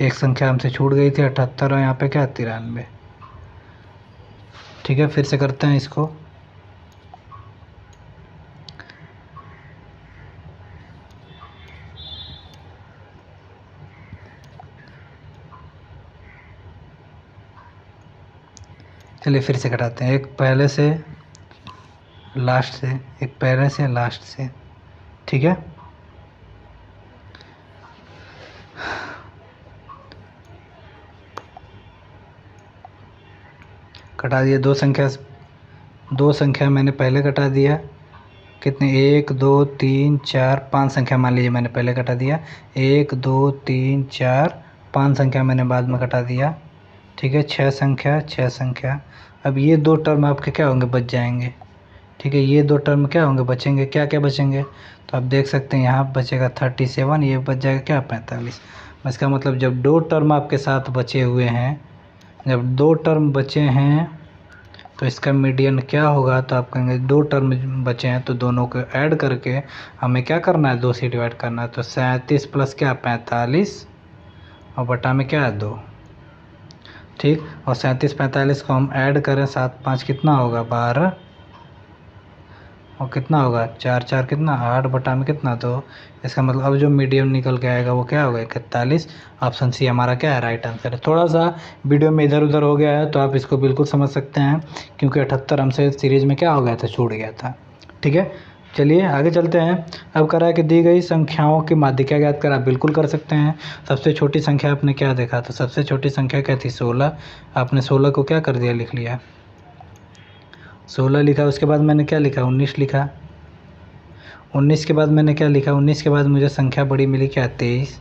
एक संख्या हमसे छूट गई थी 78 और यहाँ पे क्या 93, ठीक है। फिर से करते हैं इसको, चलिए फिर से कटाते हैं, एक पहले से लास्ट से, एक पहले से लास्ट से, ठीक है। कटा दिया, दो संख्या मैंने पहले कटा दिया, कितने 1 2 3 4 5 संख्या मान लीजिए मैंने पहले कटा दिया, 1 2 3 4 5 संख्या मैंने बाद में कटा दिया, ठीक है। 6 संख्या। अब ये 2 टर्म आपके क्या होंगे, बच जाएंगे, ठीक है। ये 2 टर्म क्या होंगे, बचेंगे, क्या क्या बचेंगे, तो आप देख सकते हैं यहाँ बचेगा 37, ये बच जाएगा क्या 45। इसका मतलब जब 2 टर्म आपके साथ बचे हुए हैं, जब 2 टर्म बचे हैं तो इसका मीडियन क्या होगा, तो आप कहेंगे 2 टर्म बचे हैं तो दोनों को ऐड करके हमें क्या करना है, 2 से डिवाइड करना है। तो 37 प्लस क्या 45 और बटा में क्या है 2, ठीक। और 37 45 को हम ऐड करें, 7 5 कितना होगा 12 और कितना होगा 4 4 कितना 8 बटा में कितना 2। इसका मतलब अब जो मीडियम निकल के आएगा वो क्या होगा 41। ऑप्शन सी हमारा क्या है, राइट आंसर है। थोड़ा सा वीडियो में इधर उधर हो गया है तो आप इसको बिल्कुल समझ सकते हैं, क्योंकि 78 हमसे सीरीज़ में क्या हो गया था, छूट गया था, ठीक है। चलिए आगे चलते हैं। अब करा है कि दी गई संख्याओं की माध्यिका ज्ञात कर, आप बिल्कुल कर सकते हैं। सबसे छोटी संख्या आपने क्या देखा, तो सबसे छोटी संख्या क्या थी 16, आपने 16 को क्या कर दिया, लिख लिया, 16 लिखा। उसके बाद मैंने क्या लिखा, 19 लिखा। 19 के बाद मैंने क्या लिखा, 19 के बाद मुझे संख्या बड़ी मिली क्या 23।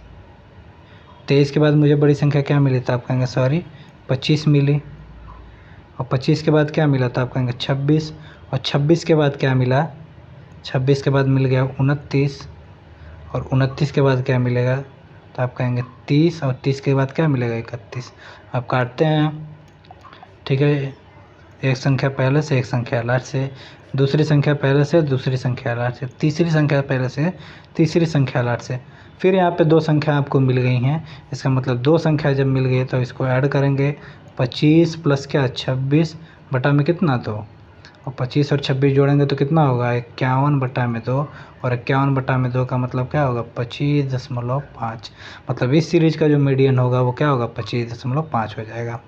23 के बाद मुझे बड़ी संख्या क्या मिली? तो आप कहेंगे सॉरी 25 मिली। और 25 के बाद क्या मिला? तो आप कहेंगे 26। और 26 के बाद क्या मिला? 26 के बाद मिल गया 29। और 29 के बाद क्या मिलेगा? तो आप कहेंगे 30। और 30 के बाद क्या मिलेगा? 31। आप काटते हैं, ठीक है। एक संख्या पहले से, एक संख्या लास्ट से, दूसरी संख्या पहले से, दूसरी संख्या लास्ट से, तीसरी संख्या पहले से, तीसरी संख्या लास्ट से। फिर यहाँ पे दो संख्या आपको मिल गई हैं। इसका मतलब दो संख्या जब मिल गई तो इसको ऐड करेंगे। 25 प्लस क्या? 26 बटा में कितना? 2। और 25 और 26 जोड़ेंगे तो कितना होगा? 51 बटा में 2। और 51 बटा में 2 का मतलब क्या होगा? 25.5। मतलब इस सीरीज का जो मीडियन होगा वो क्या होगा? 25.5 हो जाएगा।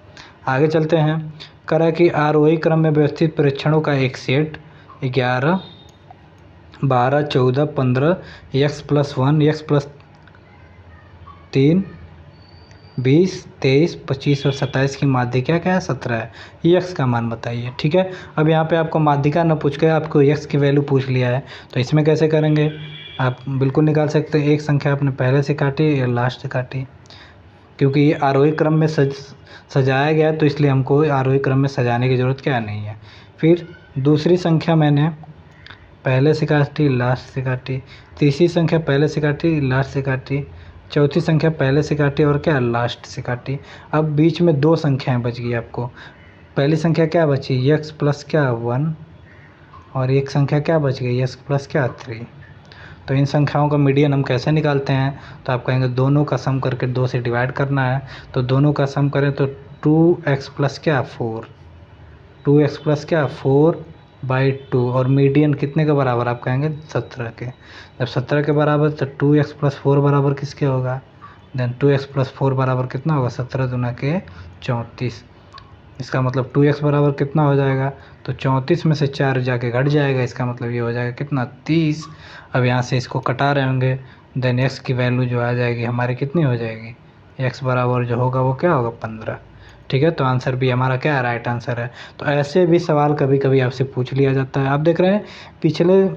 आगे चलते हैं। करा कि आरोही क्रम में व्यवस्थित परीक्षणों का एक सेट 11, 12, 14, 15, x+1, x+3, 20, 23, 25 और 27 की माध्यिका क्या है? 17 है। x का मान बताइए, ठीक है। अब यहाँ पे आपको माध्यिका न पूछ के आपको x की वैल्यू पूछ लिया है, तो इसमें कैसे करेंगे? आप बिल्कुल निकाल सकते हैं। एक संख्या आपने पहले से काटी या लास्ट से काटी, क्योंकि ये आरोही क्रम में सजाया गया है, तो इसलिए हमको आरोही क्रम में सजाने की ज़रूरत क्या नहीं है। फिर दूसरी संख्या मैंने पहले से काटी, लास्ट से काटी। तीसरी संख्या पहले से काटी, लास्ट से काटी। चौथी संख्या पहले से काटी और क्या? लास्ट से काटी। अब बीच में दो संख्याएं बच गई आपको। पहली संख्या क्या बची? x प्लस क्या? 1। और एक संख्या क्या बच गई? x प्लस क्या? 3। तो इन संख्याओं का मीडियन हम कैसे निकालते हैं? तो आप कहेंगे दोनों का सम करके 2 से डिवाइड करना है। तो दोनों का सम करें तो 2x प्लस क्या? 4। 2x प्लस क्या? 4/2। और मीडियन कितने के बराबर? आप कहेंगे 17 के। जब 17 के बराबर तो 2x प्लस 4 बराबर किसके होगा? देन 2x प्लस 4 बराबर कितना होगा? 17 दूना के 34। इसका मतलब 2x बराबर कितना हो जाएगा? तो 34 में से 4 जाके घट जाएगा। इसका मतलब ये हो जाएगा कितना? 30। अब यहाँ से इसको कटा रहे होंगे, देन x की वैल्यू जो आ जाएगी हमारी कितनी हो जाएगी? x बराबर जो होगा वो क्या होगा? 15। ठीक है, तो आंसर भी हमारा क्या है? राइट आंसर है। तो ऐसे भी सवाल कभी कभी आपसे पूछ लिया जाता है। आप देख रहे हैं पिछले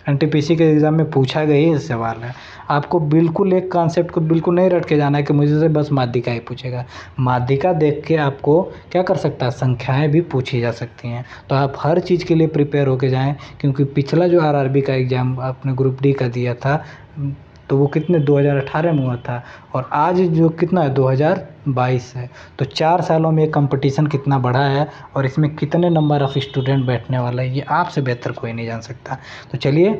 एनटीपीसी के एग्ज़ाम में पूछा गया ही सवाल है। आपको बिल्कुल एक कॉन्सेप्ट को बिल्कुल नहीं रट के जाना है कि मुझे से बस माध्यिका ही पूछेगा। माध्यिका देख के आपको क्या कर सकता है? संख्याएं भी पूछी जा सकती हैं। तो आप हर चीज़ के लिए प्रिपेयर होके जाएं, क्योंकि पिछला जो आरआरबी का एग्ज़ाम आपने ग्रुप डी का दिया था तो वो कितने 2018 में हुआ था, और आज जो कितना है 2022 है। तो 4 सालों में कंपटीशन कितना बढ़ा है और इसमें कितने नंबर ऑफ़ स्टूडेंट बैठने वाला है, ये आपसे बेहतर कोई नहीं जान सकता। तो चलिए,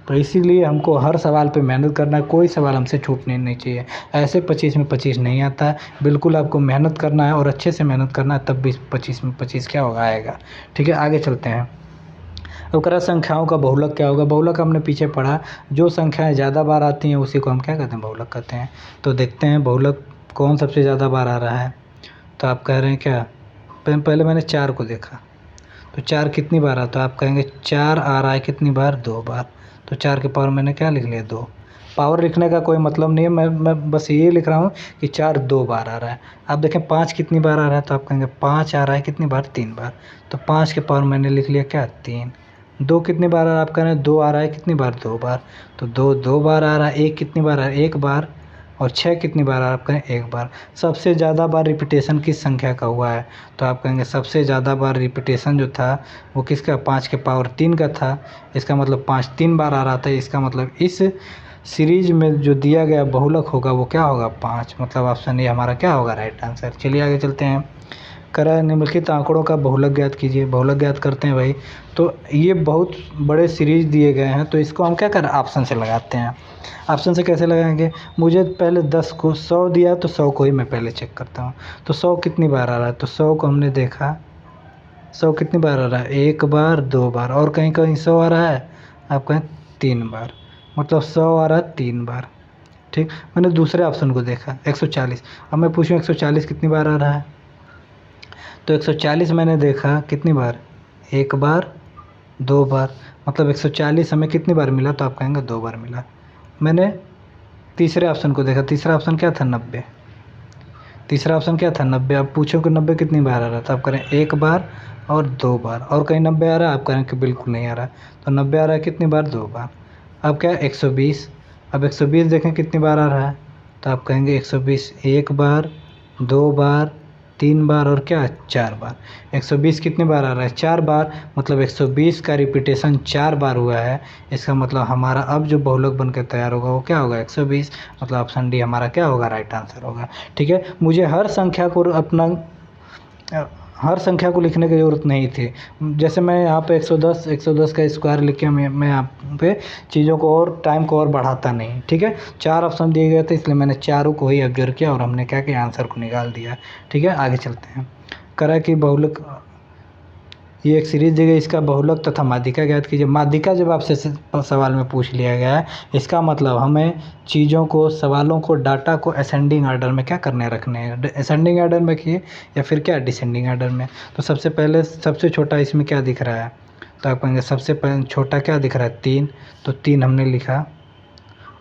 तो इसीलिए हमको हर सवाल पे मेहनत करना है। कोई सवाल हमसे छूटने नहीं चाहिए। ऐसे 25 में 25 नहीं आता है। बिल्कुल आपको मेहनत करना है और अच्छे से मेहनत करना है, तब भी 25 में 25 क्या होगा? आएगा। ठीक है, आगे चलते हैं। अब करा संख्याओं का बहुलक क्या होगा? बहुलक हमने पीछे पढ़ा, जो संख्याएं ज़्यादा बार आती हैं उसी को हम क्या कहते हैं? बहुलक कहते हैं। तो देखते हैं बहुलक कौन सबसे ज़्यादा बार आ रहा है। तो आप कह रहे हैं क्या? पहले मैंने 4 को देखा, तो 4 कितनी बार आता है? आप कहेंगे 4 आ रहा है कितनी बार? 2 बार। तो 4 के पावर मैंने क्या लिख लिया? 2। पावर लिखने का कोई मतलब नहीं है, मैं बस ये लिख रहा हूँ कि 4 2 बार आ रहा है। आप देखें 5 कितनी बार आ रहा है? तो आप कहेंगे 5 आ रहा है कितनी बार? 3 बार। तो 5 के पावर मैंने लिख लिया क्या? 3। 2 कितनी बार आ रहा है? आप कह रहे हैं 2 आ रहा है कितनी बार? 2 बार। तो 2 2 बार आ रहा है। 1 कितनी बार आ रहा है? 1 बार। और 6 कितनी बार आ रहा है? आप कहें 1 बार। सबसे ज़्यादा बार रिपीटेशन किस संख्या का हुआ है? तो आप कहेंगे सबसे ज़्यादा बार रिपीटेशन जो था वो किसका? 5 के पावर 3 का था। इसका मतलब 5 3 बार आ रहा था। इसका मतलब इस सीरीज में जो दिया गया बहुलक होगा वो क्या होगा? 5। मतलब ऑप्शन ए हमारा क्या होगा? Right answer. चलिए आगे चलते हैं। करा निम्नलिखित आंकड़ों का बहुलक ज्ञात कीजिए। बहुलक ज्ञात करते हैं भाई। तो ये बहुत बड़े सीरीज दिए गए हैं, तो इसको हम क्या करें? ऑप्शन से लगाते हैं। ऑप्शन से कैसे लगाएंगे? मुझे पहले 10 को 100 दिया, तो 100 को ही मैं पहले चेक करता हूँ। तो 100 कितनी बार आ रहा है? तो 100 को हमने देखा, 100 कितनी बार आ रहा है? 1 बार, 2 बार। और कहीं कहीं 100 आ रहा है, आप कहें 3 बार। मतलब 100 आ रहा है 3 बार। ठीक, मैंने दूसरे ऑप्शन को देखा 140। अब मैं पूछूँ 140 कितनी बार आ रहा है? तो 140 मैंने देखा कितनी बार? 1 बार, 2 बार। मतलब 140 हमें कितनी बार मिला? तो आप कहेंगे 2 बार मिला। मैंने तीसरे ऑप्शन को देखा। तीसरा ऑप्शन क्या था? 90। तीसरा ऑप्शन क्या था? 90। अब पूछो कि 90 कितनी बार आ रहा था? आप करें 1 बार और 2 बार। और कहीं 90 आ रहा है? आप करें कि बिल्कुल नहीं आ रहा। तो 90 आ रहा है कितनी बार? 2 बार। अब क्या है? 120। अब 120 देखें कितनी बार आ रहा है? तो आप कहेंगे 120 एक बार, 2 बार, 3 बार और क्या 4 बार। 120 कितने बार आ रहा है 4 बार, मतलब 120 का रिपीटेशन 4 बार हुआ है। इसका मतलब हमारा अब जो बहुलक बनकर तैयार होगा वो क्या होगा 120, मतलब ऑप्शन डी हमारा क्या होगा राइट आंसर होगा। ठीक है, मुझे हर संख्या को लिखने की ज़रूरत नहीं थी। जैसे मैं यहाँ पे 110 का स्क्वायर लिख के मैं यहाँ पे चीज़ों को और टाइम को और बढ़ाता नहीं। ठीक है, 4 ऑप्शन दिए गए थे इसलिए मैंने चारों को ही ऑब्जर्व किया और हमने क्या किया आंसर को निकाल दिया। ठीक है, आगे चलते हैं। करा कि बहुलक, ये एक सीरीज दी गई, इसका बहुलक तथा माध्यिका ज्ञात कीजिए। माध्यिका जब आपसे सवाल में पूछ लिया गया है, इसका मतलब हमें चीज़ों को, सवालों को, डाटा को असेंडिंग ऑर्डर में क्या करने रखने हैं, असेंडिंग ऑर्डर में किए या फिर क्या डिसेंडिंग ऑर्डर में। तो सबसे पहले सबसे छोटा इसमें क्या दिख रहा है, तो आप कहेंगे सबसे पहले छोटा क्या दिख रहा है 3, तो 3 हमने लिखा।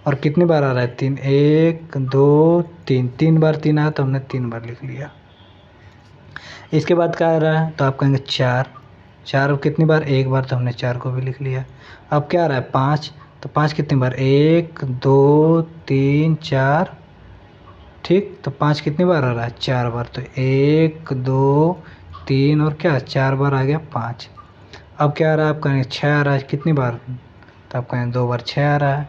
और कितनी बार आ रहा है 3, 1 2 3, 3 बार 3 आया तो हमने 3 बार लिख लिया। इसके बाद क्या आ रहा है, तो आप कहेंगे 4, 4 कितनी बार, एक बार, तो हमने 4 को भी लिख लिया। अब क्या आ रहा है 5, तो 5 कितनी बार, 1 2 3 4। ठीक, तो 5 कितनी बार आ रहा है 4 बार, तो 1 2 3 और क्या 4 बार आ गया 5। अब क्या आ रहा है, आप कहेंगे 6 आ रहा है कितनी बार, तो आप कहेंगे 2 बार 6 आ रहा है,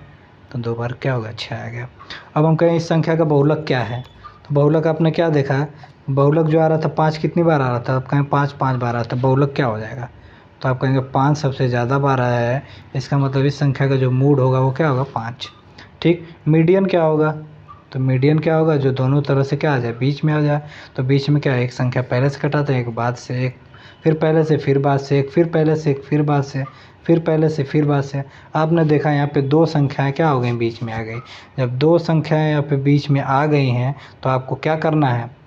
तो 2 बार क्या होगा 6 आ गया। अब हम कहें इस संख्या का बहुलक क्या है, तो बहुलक आपने क्या देखा, बहुलक जो आ रहा था 5 कितनी बार आ रहा था, आप कहें 5 बार आ रहा था, बहुलक क्या हो जाएगा, तो आप कहेंगे 5 सबसे ज़्यादा बार आया है, इसका मतलब इस संख्या का जो मूड होगा वो क्या होगा 5। ठीक, मीडियन क्या होगा, तो मीडियन क्या होगा जो दोनों तरह से क्या आ जाए बीच में आ जाए। तो बीच में क्या है, एक संख्या पहले से कटाते हैं, एक बाद से, एक फिर पहले से, फिर बाद से, एक फिर पहले से, एक फिर बाद से, फिर पहले से, फिर बाद से। आपने देखा यहाँ पे 2 संख्याएं क्या हो गई बीच में आ गई। जब 2 संख्याएं यहाँ पे बीच में आ गई हैं तो आपको क्या करना है,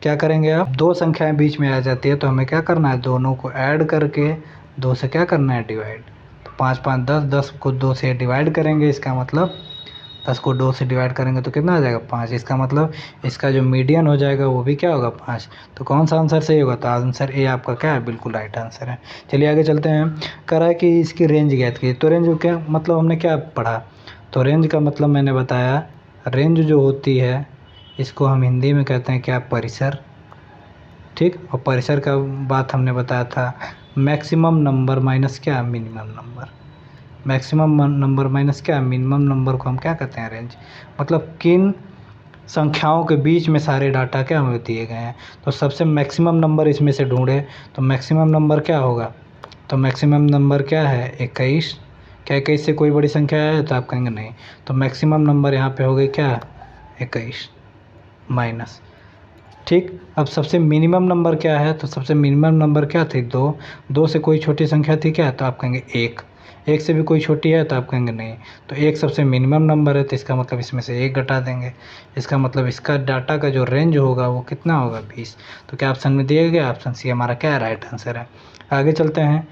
क्या करेंगे आप, 2 संख्याएं बीच में आ जाती है तो हमें क्या करना है, दोनों को ऐड करके 2 से क्या करना है डिवाइड। तो 5 5 10, 10 को 2 से डिवाइड करेंगे, इसका मतलब 10 को 2 से डिवाइड करेंगे तो कितना आ जाएगा 5। इसका मतलब इसका जो मीडियन हो जाएगा वो भी क्या होगा 5। तो कौन सा आंसर सही होगा, तो आंसर ए आपका क्या है, बिल्कुल राइट आंसर है। चलिए आगे चलते हैं। कह रहा है कि इसकी रेंज ज्ञात कीजिए। तो रेंज क्या मतलब हमने क्या पढ़ा, तो रेंज का मतलब मैंने बताया, रेंज जो होती है इसको हम हिंदी में कहते हैं क्या, परिसर। ठीक, और परिसर का बात हमने बताया था, मैक्सिमम नंबर माइनस क्या, minimum number. Maximum number minus क्या, मिनिमम नंबर को हम क्या कहते हैं, रेंज। मतलब किन संख्याओं के बीच में सारे डाटा क्या हमें दिए गए हैं, तो सबसे मैक्सिमम नंबर इसमें से ढूंढे। तो मैक्सिमम नंबर क्या होगा, तो मैक्सिमम नंबर क्या है 21। क्या 21 से कोई बड़ी संख्या है, तो आप कहेंगे नहीं। तो मैक्सिमम नंबर यहाँ पे हो गई क्या 21 माइनस। ठीक, अब सबसे मिनिमम नंबर क्या है, तो सबसे मिनिमम नंबर क्या थी 2। 2 से कोई छोटी संख्या थी क्या, तो आप कहेंगे 1। 1 से भी कोई छोटी है, तो आप कहेंगे नहीं। तो 1 सबसे मिनिमम नंबर है, तो इसका मतलब इसमें से 1 घटा देंगे। इसका मतलब इसका डाटा का जो रेंज होगा वो कितना होगा 20। तो क्या ऑप्शन में दिया गया, ऑप्शन सी हमारा क्या है राइट आंसर है। आगे चलते हैं।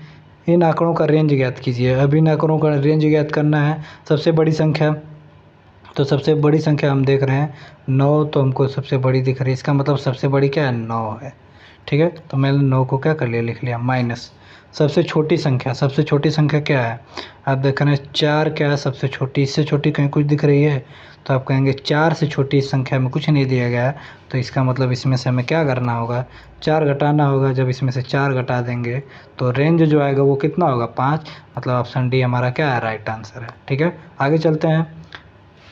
इन आंकड़ों का रेंज ज्ञात कीजिए। अब इन आंकड़ों का रेंज ज्ञात करना है। सबसे बड़ी संख्या, तो सबसे बड़ी संख्या हम देख रहे हैं 9, तो हमको सबसे बड़ी दिख रही है, इसका मतलब सबसे बड़ी क्या है 9 है। ठीक है, तो मैंने 9 को क्या कर लिया, लिख लिया, माइनस सबसे छोटी संख्या। सबसे छोटी संख्या क्या है, आप देख रहे हैं 4 क्या है सबसे छोटी, इससे छोटी कहीं कुछ दिख रही है, तो आप कहेंगे 4 से छोटी इस संख्या में कुछ नहीं दिया गया है। तो इसका मतलब इसमें से हमें क्या करना होगा, 4 घटाना होगा। जब इसमें से 4 घटा देंगे तो रेंज जो आएगा वो कितना होगा 5। मतलब ऑप्शन डी हमारा क्या है राइट आंसर है। ठीक है, आगे चलते हैं।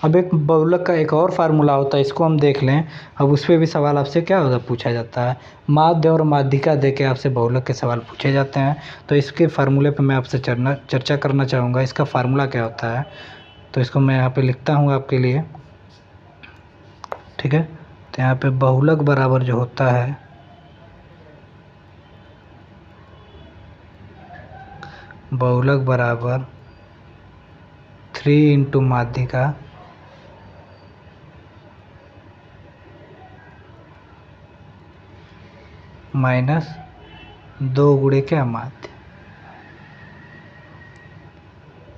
अब एक बहुलक का एक और फार्मूला होता है, इसको हम देख लें। अब उस पर भी सवाल आपसे क्या होता है, पूछा जाता है। माध्य और माध्यिका दे के आपसे बहुलक के सवाल पूछे जाते हैं। तो इसके फार्मूले पे मैं आपसे चर्चा करना चाहूँगा। इसका फार्मूला क्या होता है, तो इसको मैं यहाँ पे लिखता हूँ आपके लिए। ठीक है, तो यहाँ पे बहुलक बराबर जो होता है, बहुलक बराबर 3 इंटू माध्यिका माइनस 2 गुणे क्या माध्य।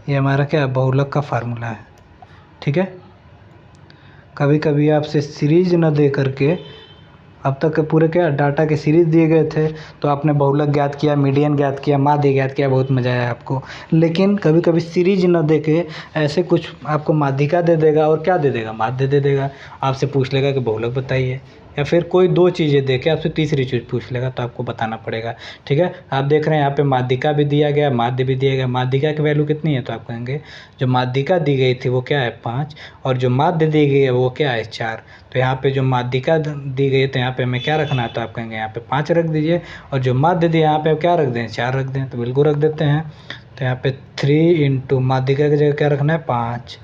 ये हमारा क्या है, बहुलक का फार्मूला है। ठीक है, कभी कभी आपसे सीरीज न दे करके अब तक के पूरे क्या डाटा के सीरीज़ दिए गए थे, तो आपने बहुलक ज्ञात किया, मीडियन ज्ञात किया, माध्य ज्ञात किया, बहुत मज़ा आया आपको। लेकिन कभी कभी सीरीज न दे के ऐसे कुछ आपको माध्यिका दे देगा और क्या दे देगा, माध्य दे देगा। आपसे पूछ लेगा कि बहुलक बताइए, या फिर कोई दो चीज़ें दे के आपसे तीसरी चीज़ पूछ लेगा, तो आपको बताना पड़ेगा। ठीक है, आप देख रहे हैं यहाँ पे माध्यिका भी दिया गया, माध्य भी दिया गया। माध्यिका की वैल्यू कितनी है, तो आप कहेंगे जो माध्यिका दी गई थी वो क्या है 5, और जो माध्य दी गई है वो क्या है 4। तो यहाँ पे जो माध्यिका दी गई है तो यहाँ पे हमें क्या रखना है, तो आप कहेंगे यहाँ पे 5 रख दीजिए, और जो माध्य दिया यहाँ पे क्या रख दें, 4 रख दें, तो बिल्कुल रख देते हैं। तो यहाँ पे 3 इंटू माध्यिका की जगह क्या रखना है 5,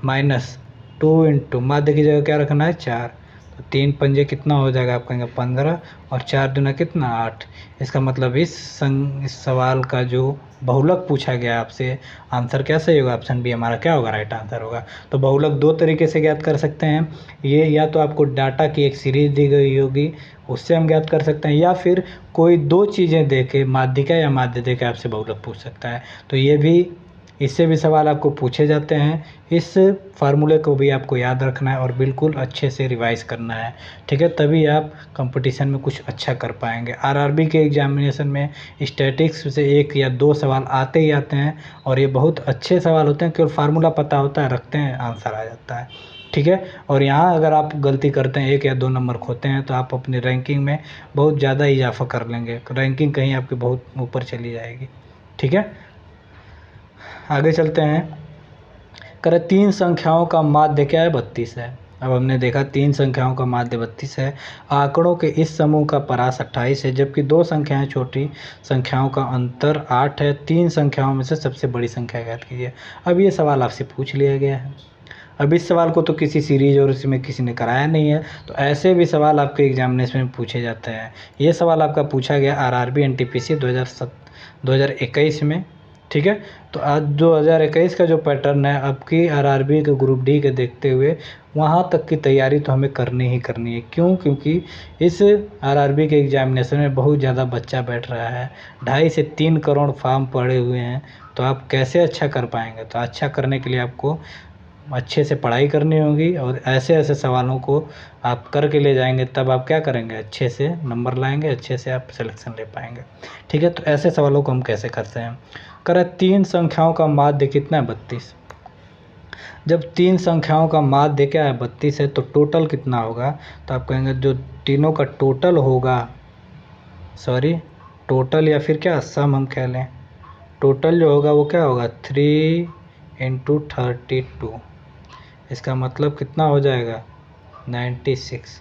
माइनस 2 इंटू माध्य की जगह क्या रखना है 4। तो 3 पंजे कितना हो जाएगा, आप कहेंगे 15, और 4 दूना कितना 8। इसका मतलब इस सवाल का जो बहुलक पूछा गया आपसे, आंसर क्या सही होगा, ऑप्शन बी हमारा क्या होगा, राइट आंसर होगा। तो बहुलक दो तरीके से ज्ञात कर सकते हैं, ये या तो आपको डाटा की एक सीरीज दी गई होगी उससे हम ज्ञात कर सकते हैं, या फिर कोई दो चीज़ें दे के माध्यिका या माध्य दे के आपसे बहुलक पूछ सकता है। तो ये भी, इससे भी सवाल आपको पूछे जाते हैं। इस फार्मूले को भी आपको याद रखना है और बिल्कुल अच्छे से रिवाइज़ करना है। ठीक है, तभी आप कंपटीशन में कुछ अच्छा कर पाएंगे। आरआरबी के एग्जामिनेशन में स्टैटिक्स से 1 या 2 सवाल आते ही आते हैं, और ये बहुत अच्छे सवाल होते हैं, केवल फार्मूला पता होता है, रखते हैं, आंसर आ जाता है। ठीक है, और यहाँ अगर आप गलती करते हैं 1 या 2 नंबर खोते हैं तो आप अपनी रैंकिंग में बहुत ज़्यादा इजाफा कर लेंगे, रैंकिंग कहीं आपकी बहुत ऊपर चली जाएगी। ठीक है, आगे चलते हैं। करें 3 संख्याओं का माध्य क्या है, 32 है। अब हमने देखा 3 संख्याओं का माध्य 32 है। आंकड़ों के इस समूह का परास 28 है, जबकि 2 संख्याएं छोटी संख्याओं का अंतर 8 है। 3 संख्याओं में से सबसे बड़ी संख्या ज्ञात कीजिए। अब ये सवाल आपसे पूछ लिया गया है। अब इस सवाल को तो किसी सीरीज और इसमें किसी ने कराया नहीं है, तो ऐसे भी सवाल आपके एग्जामिनेशन में पूछे जाते हैं। ये सवाल आपका पूछा गया आरआरबी एनटीपीसी 2021 में। ठीक है, तो आज 2021 का जो पैटर्न है आपकी आरआरबी के ग्रुप डी के देखते हुए, वहाँ तक की तैयारी तो हमें करनी ही करनी है। क्यों? क्योंकि इस आरआरबी के एग्जामिनेशन में बहुत ज़्यादा बच्चा बैठ रहा है, 2.5 से 3 करोड़ फॉर्म पड़े हुए हैं, तो आप कैसे अच्छा कर पाएंगे। तो अच्छा करने के लिए आपको अच्छे से पढ़ाई करनी होगी, और ऐसे ऐसे सवालों को आप करके ले जाएंगे, तब आप क्या करेंगे, अच्छे से नंबर लाएंगे, अच्छे से आप सिलेक्शन ले पाएंगे। ठीक है, तो ऐसे सवालों को हम कैसे करते हैं। करें 3 संख्याओं का माध्य कितना है, 32। जब 3 संख्याओं का माध्य क्या है, 32 है, तो टोटल कितना होगा, तो आप कहेंगे जो तीनों का टोटल होगा, सॉरी टोटल या फिर क्या सम हम कह लें, टोटल जो होगा वो क्या होगा 3 इंटू 32। इसका मतलब कितना हो जाएगा 96।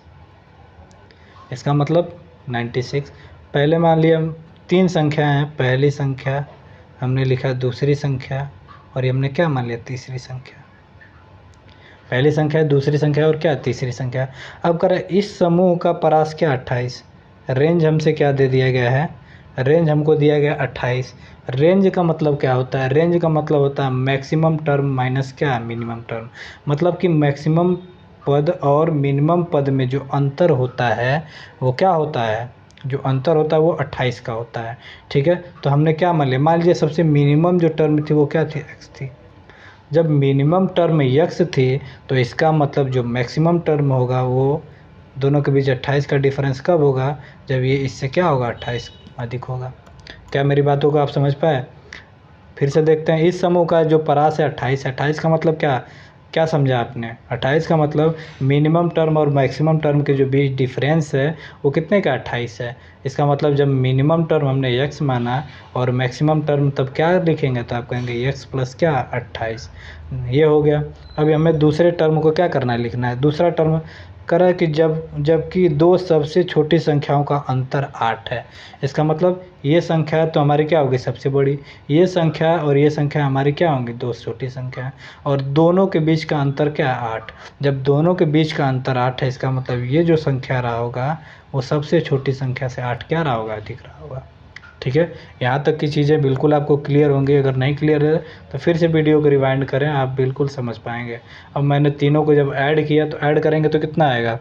इसका मतलब 96। पहले मान लिया हम 3 संख्या हैं, पहली संख्या हमने लिखा, दूसरी संख्या, और ये हमने क्या मान लिया तीसरी संख्या। पहली संख्या, दूसरी संख्या और क्या तीसरी संख्या। अब करें इस समूह का परास क्या 28। रेंज हमसे क्या दे दिया गया है, रेंज हमको दिया गया 28। रेंज का मतलब क्या होता है, रेंज का मतलब होता है मैक्सिमम टर्म माइनस क्या मिनिमम टर्म। मतलब कि मैक्सिमम पद और मिनिमम पद में जो अंतर होता है वो क्या होता है, जो अंतर होता है वो 28 का होता है। ठीक है, तो हमने क्या मान लिया, मान लीजिए सबसे मिनिमम जो टर्म थी वो क्या थी, x थी। जब मिनिमम टर्म x थी तो इसका मतलब जो मैक्सिमम टर्म होगा वो दोनों के बीच 28 का डिफरेंस कब होगा, जब ये इससे क्या होगा 28 अधिक होगा। क्या मेरी बातों को आप समझ पाए। फिर से देखते हैं, इस समूह का जो परास है 28। 28 का मतलब क्या, क्या समझा आपने। 28 का मतलब मिनिमम टर्म और मैक्सिमम टर्म के जो बीच डिफरेंस है वो कितने का 28 है। इसका मतलब जब मिनिमम टर्म हमने x माना और मैक्सिमम टर्म तब क्या लिखेंगे, तो आप कहेंगे x प्लस क्या 28। ये हो गया। अभी हमें दूसरे टर्म को क्या करना है, लिखना है। दूसरा टर्म करा कि जबकि 2 सबसे छोटी संख्याओं का अंतर 8 है। इसका मतलब ये संख्या तो हमारी क्या होगी सबसे बड़ी, ये संख्या और ये संख्या हमारी क्या होंगी 2 छोटी संख्या, और दोनों के बीच का अंतर क्या है 8। जब दोनों के बीच का अंतर 8 है, इसका मतलब ये जो संख्या रहा होगा वो सबसे छोटी संख्या से 8 क्या रहा होगा, अधिक रहा होगा। ठीक है, यहाँ तक की चीज़ें बिल्कुल आपको क्लियर होंगी। अगर नहीं क्लियर है तो फिर से वीडियो को रिवाइंड करें, आप बिल्कुल समझ पाएंगे। अब मैंने तीनों को जब ऐड किया तो ऐड करेंगे तो कितना आएगा,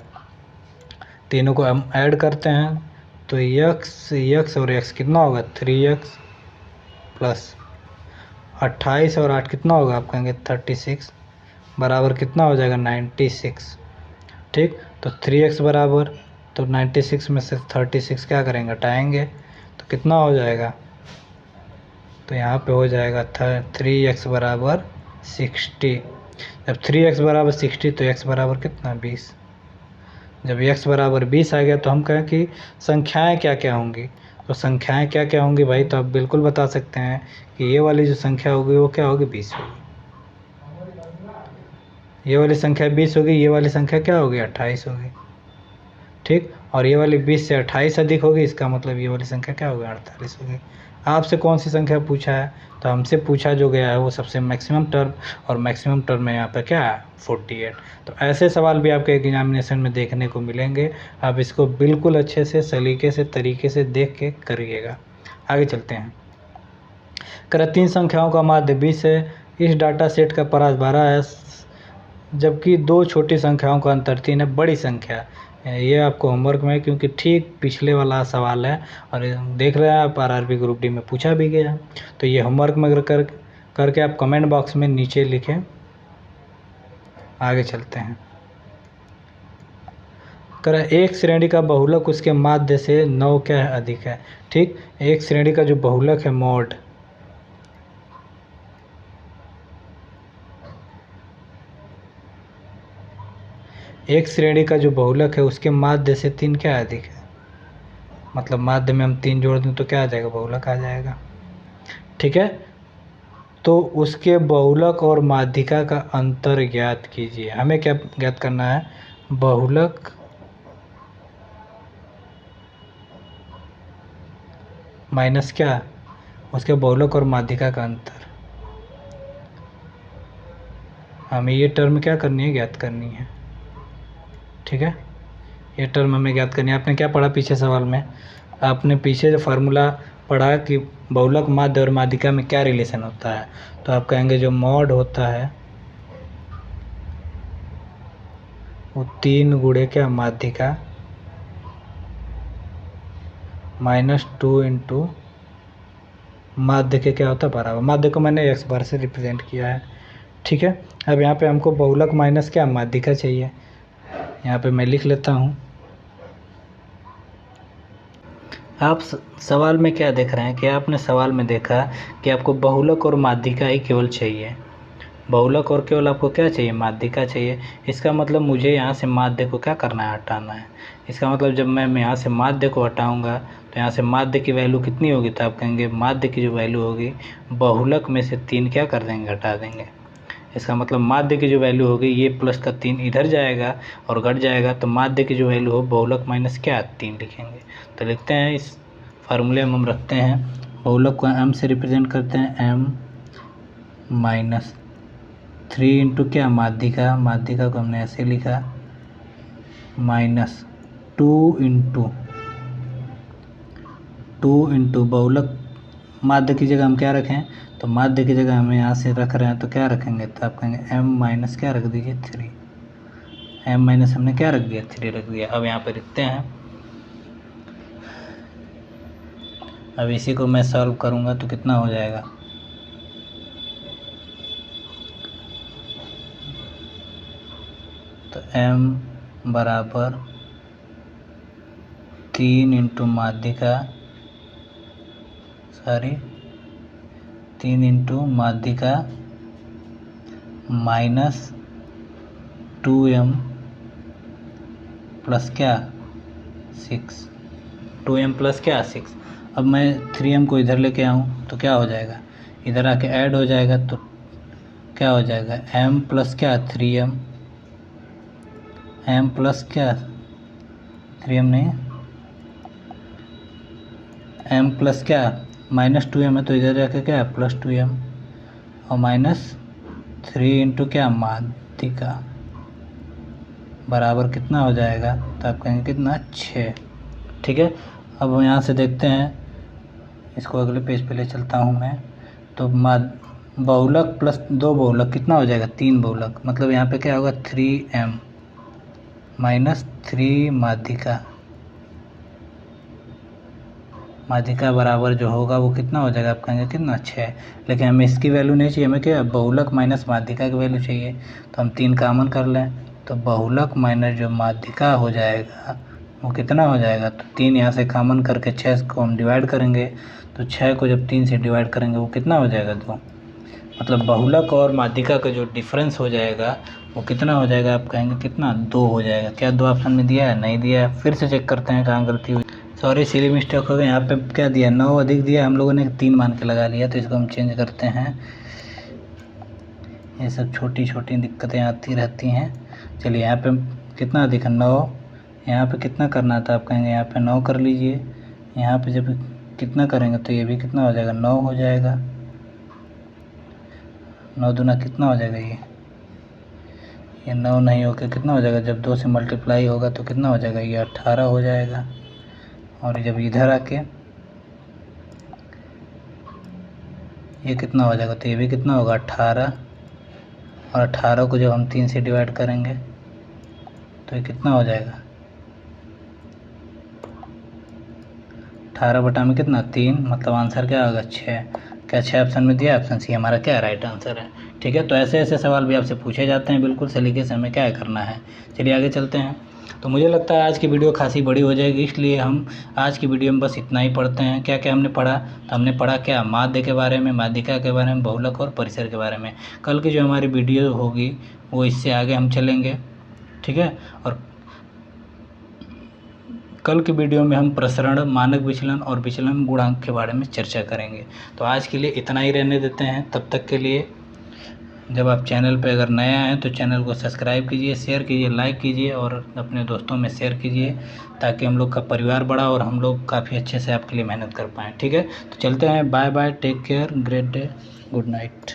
तीनों को हम ऐड करते हैं तो x और x कितना होगा 3x प्लस 28 और 8 कितना होगा, आप कहेंगे 36 बराबर कितना हो जाएगा 96। ठीक, तो 3x बराबर, तो 96 में से 36 क्या करेंगे, हटाएंगे तो कितना हो जाएगा, तो यहाँ पे हो जाएगा 3x बराबर 60। जब 3x बराबर 60 तो x बराबर कितना 20। जब x बराबर 20 आ गया तो हम कहें कि संख्याएं क्या क्या होंगी, तो संख्याएं क्या क्या होंगी भाई, तो आप बिल्कुल बता सकते हैं कि ये वाली जो संख्या होगी वो क्या होगी, 20 होगी। ये वाली संख्या 20 होगी, ये वाली संख्या क्या होगी, 28 होगी। ठीक, और ये वाली 20 से 28 अधिक होगी, इसका मतलब ये वाली संख्या क्या होगी, 48 होगी। आपसे कौन सी संख्या पूछा है, तो हमसे पूछा जो गया है वो सबसे मैक्सिमम टर्म, और मैक्सिमम टर्म में यहाँ पे क्या है, 48। तो ऐसे सवाल भी आपके एग्जामिनेशन में देखने को मिलेंगे। आप इसको बिल्कुल अच्छे से सलीके से तरीके से देख के करिएगा। आगे चलते हैं। करें 3 संख्याओं का माध्य 20 है, इस डाटा सेट का परास 12 है, जबकि 2 छोटी संख्याओं का अंतर 3 है, बड़ी संख्या। ये आपको होमवर्क में, क्योंकि ठीक पिछले वाला सवाल है और देख रहे हैं आप आरआरबी ग्रुप डी में पूछा भी गया। तो ये होमवर्क में करके आप कमेंट बॉक्स में नीचे लिखें। आगे चलते हैं। करें एक श्रेणी का बहुलक उसके माध्य से 9 क्या है, अधिक है। ठीक, एक श्रेणी का जो बहुलक है मॉड, एक श्रेणी का जो बहुलक है उसके माध्य से 3 क्या अधिक है, मतलब माध्य में हम 3 जोड़ दें तो क्या आ जाएगा, बहुलक आ जाएगा। ठीक है, तो उसके बहुलक और माध्यिका का अंतर ज्ञात कीजिए। हमें क्या ज्ञात करना है, बहुलक माइनस क्या, उसके बहुलक और माध्यिका का अंतर। हमें ये टर्म क्या करनी है, ज्ञात करनी है। ठीक है, ये टर्म हमें ज्ञात करनी है। आपने क्या पढ़ा पीछे सवाल में, आपने पीछे जो फार्मूला पढ़ा कि बहुलक माध्य और माध्यिका में क्या रिलेशन होता है, तो आप कहेंगे जो मॉड होता है वो 3 गुणे क्या, माध्यिका -2 इंटू माध्य के क्या होता है, बराबर। माध्य को मैंने x बार से रिप्रेजेंट किया है। ठीक है, अब यहाँ पे हमको बहुलक माइनस क्या, माध्यिका चाहिए। यहाँ पे मैं लिख लेता हूँ। आप सवाल में क्या देख रहे हैं कि आपने सवाल में देखा कि आपको बहुलक और माध्यिका ही केवल चाहिए, बहुलक और केवल आपको क्या चाहिए, माध्यिका चाहिए। इसका मतलब मुझे यहाँ से माध्य को क्या करना है, हटाना है। इसका मतलब जब मैं यहाँ से माध्य को हटाऊंगा तो यहाँ से माध्य की वैल्यू कितनी होगी, तो आप कहेंगे माध्य की जो वैल्यू होगी बहुलक में से 3 क्या कर देंगे, हटा देंगे। इसका मतलब माध्य की जो वैल्यू होगी, ये प्लस का 3 इधर जाएगा और घट जाएगा, तो माध्य की जो वैल्यू हो बहुलक माइनस क्या, 3 लिखेंगे। तो लिखते हैं, इस फार्मूले में हम रखते हैं बहुलक को m से रिप्रेजेंट करते हैं, m माइनस 3 इंटू क्या, माध्यिका, माध्यिका को हमने ऐसे लिखा -2 इंटू बहुलक, माध्य की जगह हम क्या रखें, तो माध्य की जगह हम यहाँ से रख रहे हैं तो क्या रखेंगे, तो आप कहेंगे m माइनस क्या रख दीजिए, 3। m माइनस हमने क्या रख दिया, 3 रख दिया। अब यहाँ पर लिखते हैं, अब इसी को मैं सॉल्व करूँगा तो कितना हो जाएगा, तो m बराबर 3 इंटू माध्यिका, 3 इंटू माध्यिका -2m प्लस क्या, 6, 2m प्लस क्या, 6। अब मैं 3m को इधर लेके आऊँ तो क्या हो जाएगा, इधर आके ऐड हो जाएगा, तो क्या हो जाएगा, m प्लस क्या, 3m, m प्लस क्या, 3m नहीं, m प्लस क्या, -2m है तो इधर जाके क्या है, +2m, और -3 इंटू क्या, माध्यिका बराबर कितना हो जाएगा, तो आप कहेंगे कितना, 6। ठीक है, अब यहाँ से देखते हैं, इसको अगले पेज पे ले चलता हूँ मैं। तो बहुलक प्लस 2 बहुलक कितना हो जाएगा, 3 बहुलक, मतलब यहाँ पे क्या होगा, 3m माइनस 3 माध्यिका, माध्यिका बराबर जो होगा वो कितना हो जाएगा, आप कहेंगे कितना, 6। लेकिन हमें इसकी वैल्यू नहीं चाहिए, हमें क्या, बहुलक माइनस माध्यिका की वैल्यू चाहिए। तो हम 3 कॉमन कर लें, तो बहुलक माइनस जो माध्यिका हो जाएगा वो कितना हो जाएगा, तो 3 यहाँ से कॉमन करके 6 को हम डिवाइड करेंगे, तो 6 को जब 3 से डिवाइड करेंगे वो कितना हो जाएगा 2। मतलब बहुलक और माध्यिका का जो डिफरेंस हो जाएगा वो कितना हो जाएगा, आप कहेंगे कितना, 2 हो जाएगा। क्या 2 ऑप्शन में दिया है, नहीं दिया है। फिर से चेक करते हैं कहाँ गलती हुई, सॉरी सिली मिस्टेक हो गई। यहाँ पे क्या दिया, 9 अधिक दिया, हम लोगों ने 3 मान के लगा लिया, तो इसको हम चेंज करते हैं। ये सब छोटी छोटी दिक्कतें आती रहती हैं। चलिए यहाँ पे कितना अधिक है, 9। यहाँ पे कितना करना था, आप कहेंगे यहाँ पे 9 कर लीजिए। यहाँ पे जब कितना करेंगे तो ये भी कितना हो जाएगा, 9 हो जाएगा। 9 दूना कितना हो जाएगा, ये 9 नहीं होकर कितना हो जाएगा, जब 2 से मल्टीप्लाई होगा तो कितना हो जाएगा, ये 18 हो जाएगा। और जब इधर आके ये कितना हो जाएगा, तो ये भी कितना होगा, 18। और 18 को जब हम 3 से डिवाइड करेंगे तो ये कितना हो जाएगा, 18 बटा में कितना, 3। मतलब आंसर क्या होगा, 6। क्या 6 ऑप्शन में दिया, ऑप्शन सी हमारा क्या राइट आंसर है। ठीक है, तो ऐसे ऐसे सवाल भी आपसे पूछे जाते हैं बिल्कुल सलीके से, हमें क्या करना है। चलिए आगे चलते हैं। तो मुझे लगता है आज की वीडियो खासी बड़ी हो जाएगी, इसलिए हम आज की वीडियो में बस इतना ही पढ़ते हैं। क्या क्या हमने पढ़ा, तो हमने पढ़ा क्या, माध्य के बारे में, माध्यिका के बारे में, बहुलक और परिसर के बारे में। कल की जो हमारी वीडियो होगी वो इससे आगे हम चलेंगे। ठीक है, और कल की वीडियो में हम प्रसरण, मानक विचलन और विचलन गुणांक के बारे में चर्चा करेंगे। तो आज के लिए इतना ही रहने देते हैं, तब तक के लिए। जब आप चैनल पर अगर नया हैं तो चैनल को सब्सक्राइब कीजिए, शेयर कीजिए, लाइक कीजिए और अपने दोस्तों में शेयर कीजिए, ताकि हम लोग का परिवार बढ़ा और हम लोग काफ़ी अच्छे से आपके लिए मेहनत कर पाएँ। ठीक है, तो चलते हैं, bye bye, take care, great day, good night.